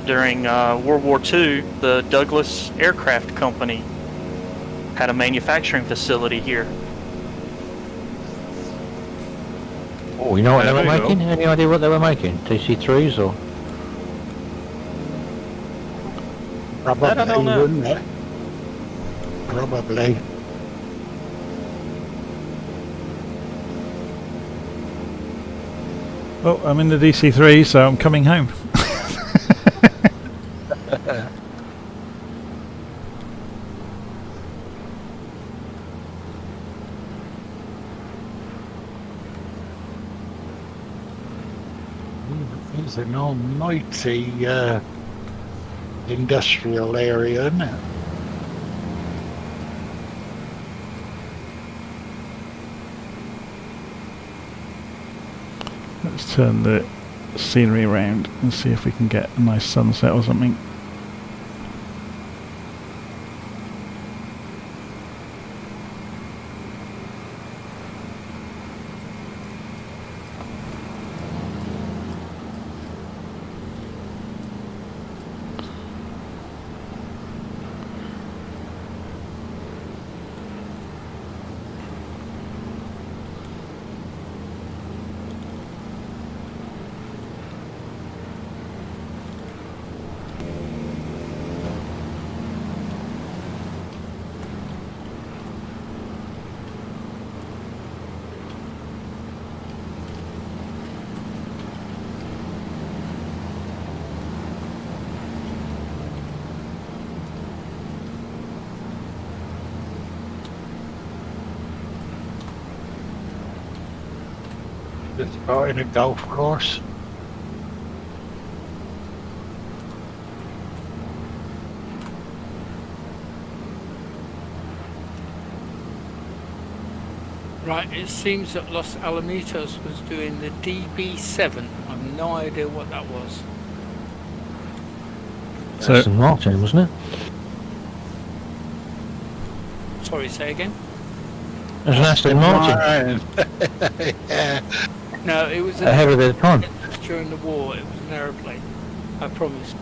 During World War II, the Douglas Aircraft Company had a manufacturing facility here.
Oh, you know what they were making? Any idea what they were making? TC3s or?
Probably,
I don't know.
wouldn't it? Probably.
Oh, I'm in the DC3, so I'm coming home.
It's an almighty industrial area, isn't it?
Let's turn the scenery around and see if we can get a nice sunset or something.
Just spotted a golf course.
Right, it seems that Los Alamitos was doing the DB7. I've no idea what that was.
So-
Aston Martin, wasn't it?
Sorry, say again?
It was an Aston Martin.
Yeah.
No, it was
Ahead of their time.
during the war. It was an aeroplane. I promise.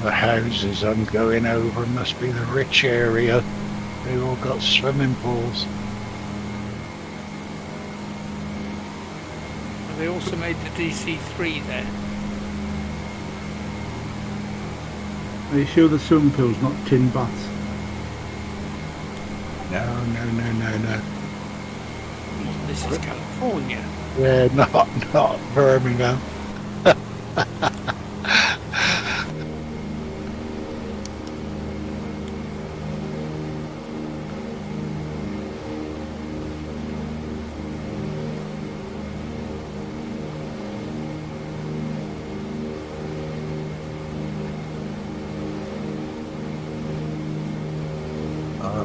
The houses I'm going over must be the rich area. They all got swimming pools.
And they also made the DC-3 there.
Are you sure the swimming pool's not tin baths?
No.
This is California.
Yeah, not Birmingham.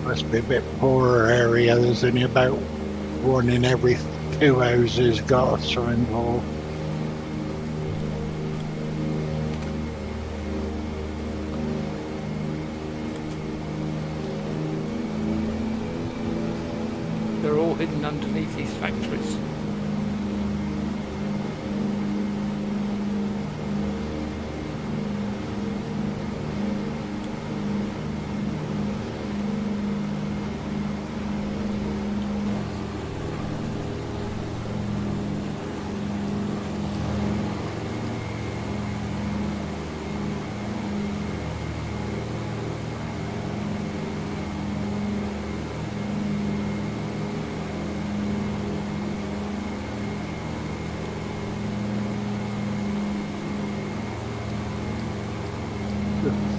Must be a bit poorer area. There's only about one in every 2 houses got a swimming pool.
They're all hidden underneath these factories.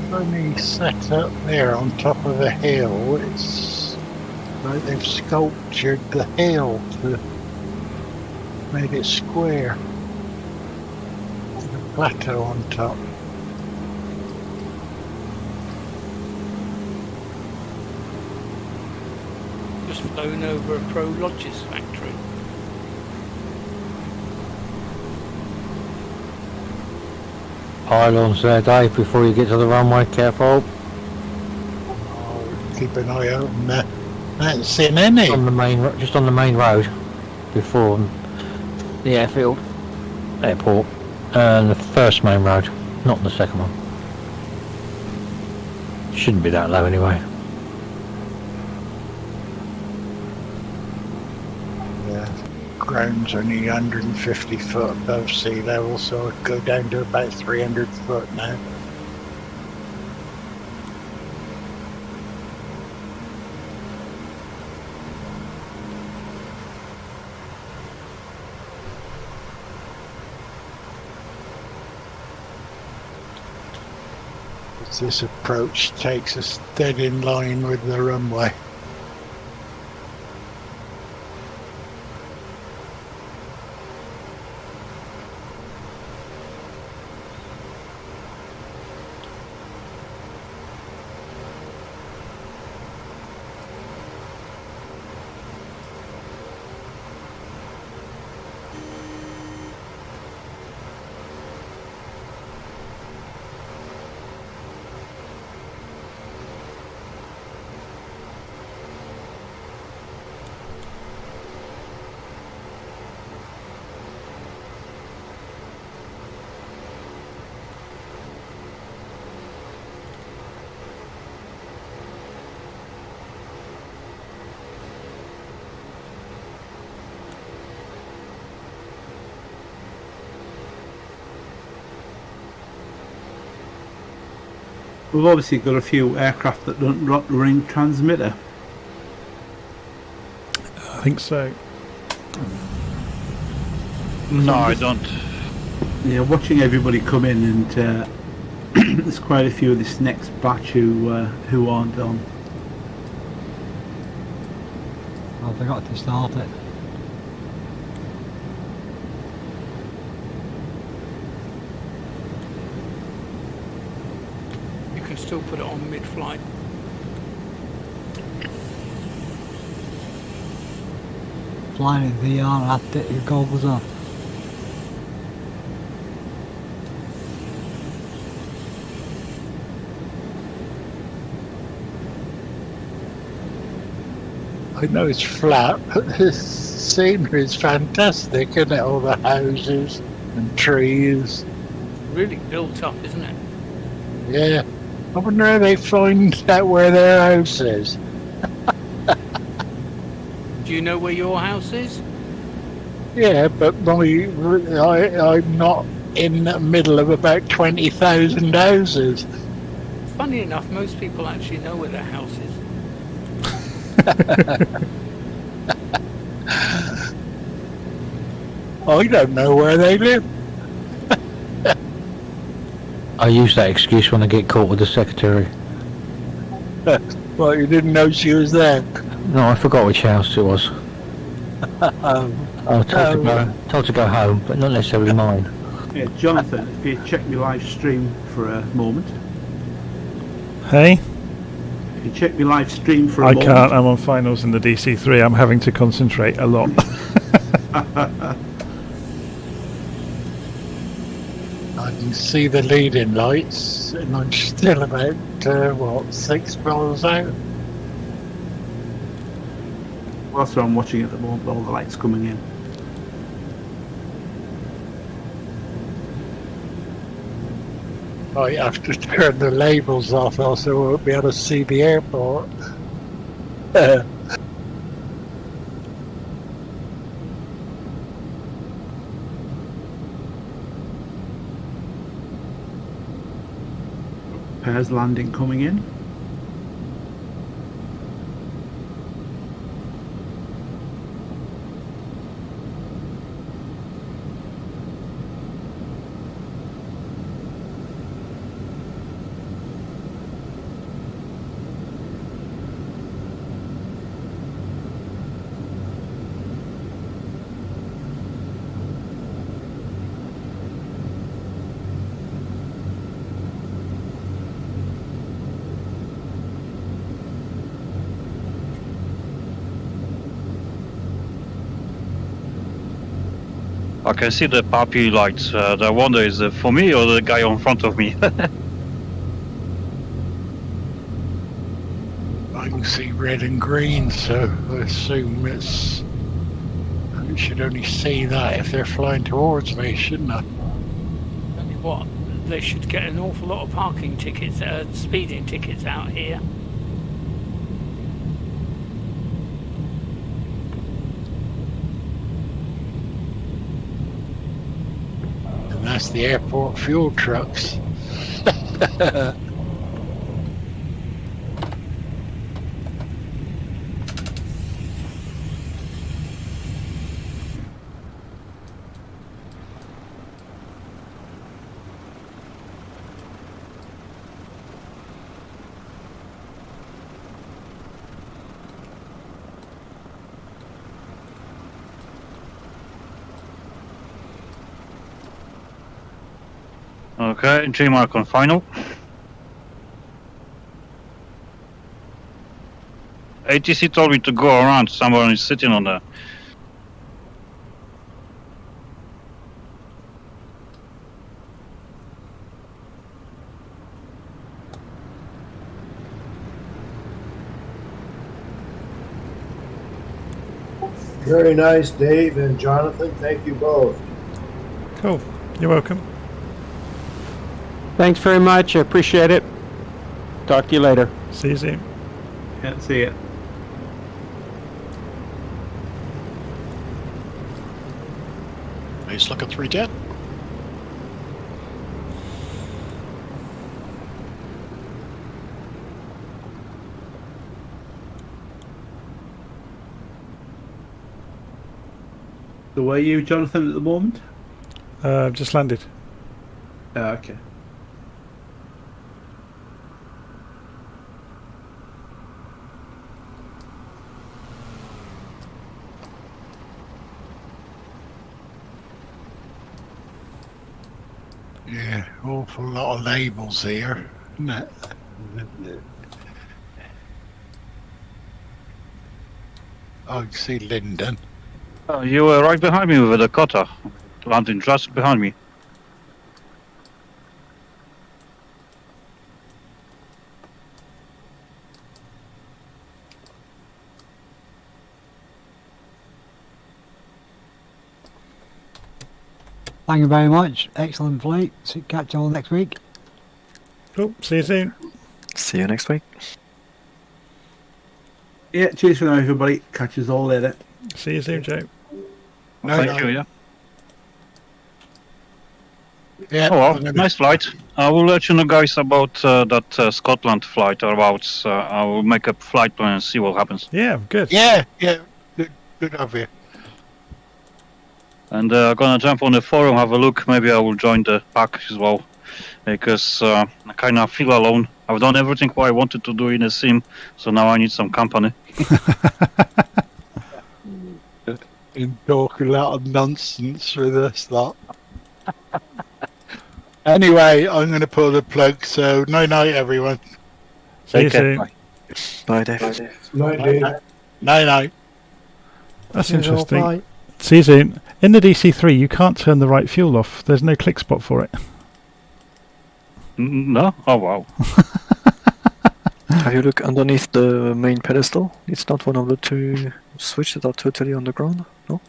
Funny set up there on top of a hill. It's like they've sculptured the hill to made it square. With a plateau on top.
Just flown over a Pro Lodges factory.
Pylons there, Dave, before you get to the runway, careful.
Oh, keep an eye open there. I haven't seen any.
On the main, just on the main road, before the airfield, airport, and the first main road, not the second one. Shouldn't be that low anyway.
Yeah, ground's only 150 foot above sea level, so it'd go down to about 300 foot now. as this approach takes us dead in line with the runway.
We've obviously got a few aircraft that don't run transmitter.
I think so.
No, I don't.
Yeah, watching everybody come in, and there's quite a few of this next batch who aren't on.
I forgot to start it.
You can still put it on mid-flight.
Flying in VR, have to take your goggles off.
I know it's flat, but the scenery is fantastic, isn't it? All the houses and trees.
Really built up, isn't it?
Yeah. I wonder how they find out where their house is.
Do you know where your house is?
Yeah, but I'm not in the middle of about 20,000 houses.
Funny enough, most people actually know where their house is.
I don't know where they live.
I use that excuse when I get caught with the secretary.
Well, you didn't know she was there.
No, I forgot which house it was. I was told to go home, but not necessarily mine.
Yeah, Jonathan, if you check my live stream for a moment.
Hey?
If you check my live stream for a
I
moment.
can't, I'm on finals in the DC3, I'm having to concentrate a lot.
I can see the leading lights, and I'm still about, 6 miles out?
Well, that's what I'm watching at the moment, all the lights coming in.
I have to turn the labels off, else I won't be able to see the airport.
Pairs landing coming in.
I can see the puppy lights. I wonder, is it for me or the guy in front of me?
I can see red and green, so I assume I should only see that if they're flying towards me, shouldn't I?
Tell you what, they should get an awful lot of parking tickets, speeding tickets out here.
And that's the airport fuel trucks.
Okay, J mark on final. ATC told me to go around. Someone is sitting on there.
Very nice, Dave and Jonathan. Thank you both.
Cool. You're welcome.
Thanks very much. I appreciate it. Talk to you later.
See you soon.
Yeah, see ya.
Nice looking 310.
So where are you, Jonathan, at the moment?
I've just landed.
Okay.
Yeah, awful lot of labels here, isn't it? Oh, you see Linden.
Oh, you were right behind me with the cutter, landing just behind me.
Thank you very much. Excellent flight. So catch you all next week.
Cool. See you soon.
See you next week.
Yeah, cheers for now, everybody. Catch us all later.
See you soon, Joe.
No,
Thank you, yeah.
Yeah.
Oh well, nice flight. I will let you know, guys, about that Scotland flight, or about I will make a flight plan and see what happens.
Yeah, good.
Yeah, good of you.
And I'm gonna jump on the forum, have a look. Maybe I will join the pack as well, because I kind of feel alone. I've done everything what I wanted to do in a sim, so now I need some company.
And talk a lot of nonsense with us lot. Anyway, I'm going to pull the plug, so night everyone.
See you soon.
Bye, Dave.
Night, Dave.
Night.
That's
Cheers all,
interesting.
bye.
See you soon. In the DC3, you can't turn the right fuel off. There's no click spot for it.
No? Oh wow.
Have you looked underneath the main pedestal? It's not one of the two switches that are totally on the ground, no?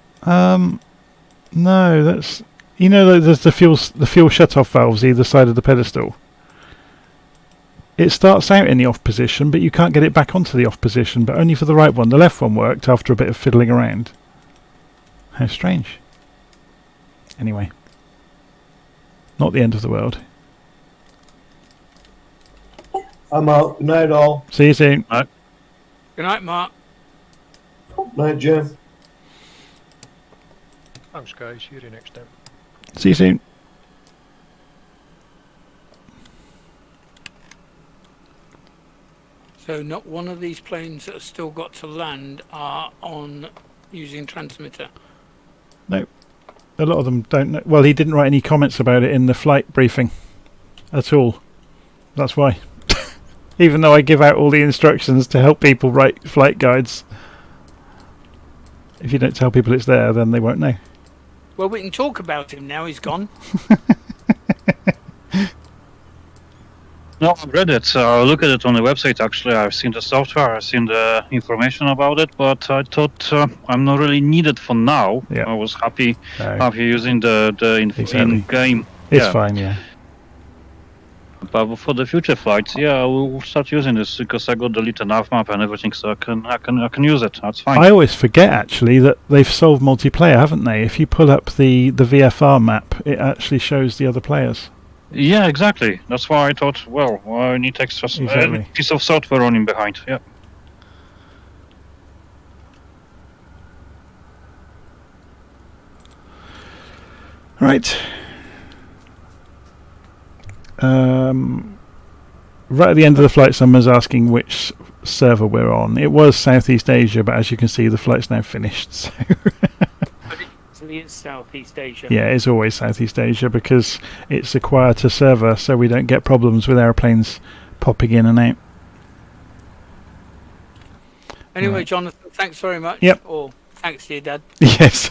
No, that's... You know, there's the fuel shut-off valves either side of the pedestal. It starts out in the off position, but you can't get it back onto the off position, but only for the right one. The left one worked after a bit of fiddling around. How strange. Anyway. Not the end of the world.
I'm out. Good night, all.
See you soon.
Right.
Good night, Mark.
Night, Jim.
Thanks, guys. See you next time.
See you soon.
So not one of these planes that have still got to land are on using transmitter.
No. A lot of them don't know. Well, he didn't write any comments about it in the flight briefing at all. That's why. Even though I give out all the instructions to help people write flight guides. If you don't tell people it's there, then they won't know.
Well, we can talk about him now. He's gone.
No, I've read it. Look at it on the website. Actually, I've seen the software. I've seen the information about it. But I thought I'm not really needed for now.
Yeah.
I was happy using the in-game.
It's fine, yeah.
But for the future flights, yeah, I will start using this because I got the little nav map and everything, so I can use it. That's fine.
I always forget actually that they've solved multiplayer, haven't they? If you pull up the VFR map, it actually shows the other players.
Yeah, exactly. That's why I thought, well, I need extra piece of software running behind. Yeah.
Right. Right at the end of the flight, someone's asking which server we're on. It was Southeast Asia, but as you can see, the flight's now finished. So
actually is Southeast Asia.
Yeah, it's always Southeast Asia because it's a quieter server, so we don't get problems with airplanes popping in and out.
Anyway,
Right.
Jonathan, thanks very much.
Yep.
Or thanks to your dad.
Yes.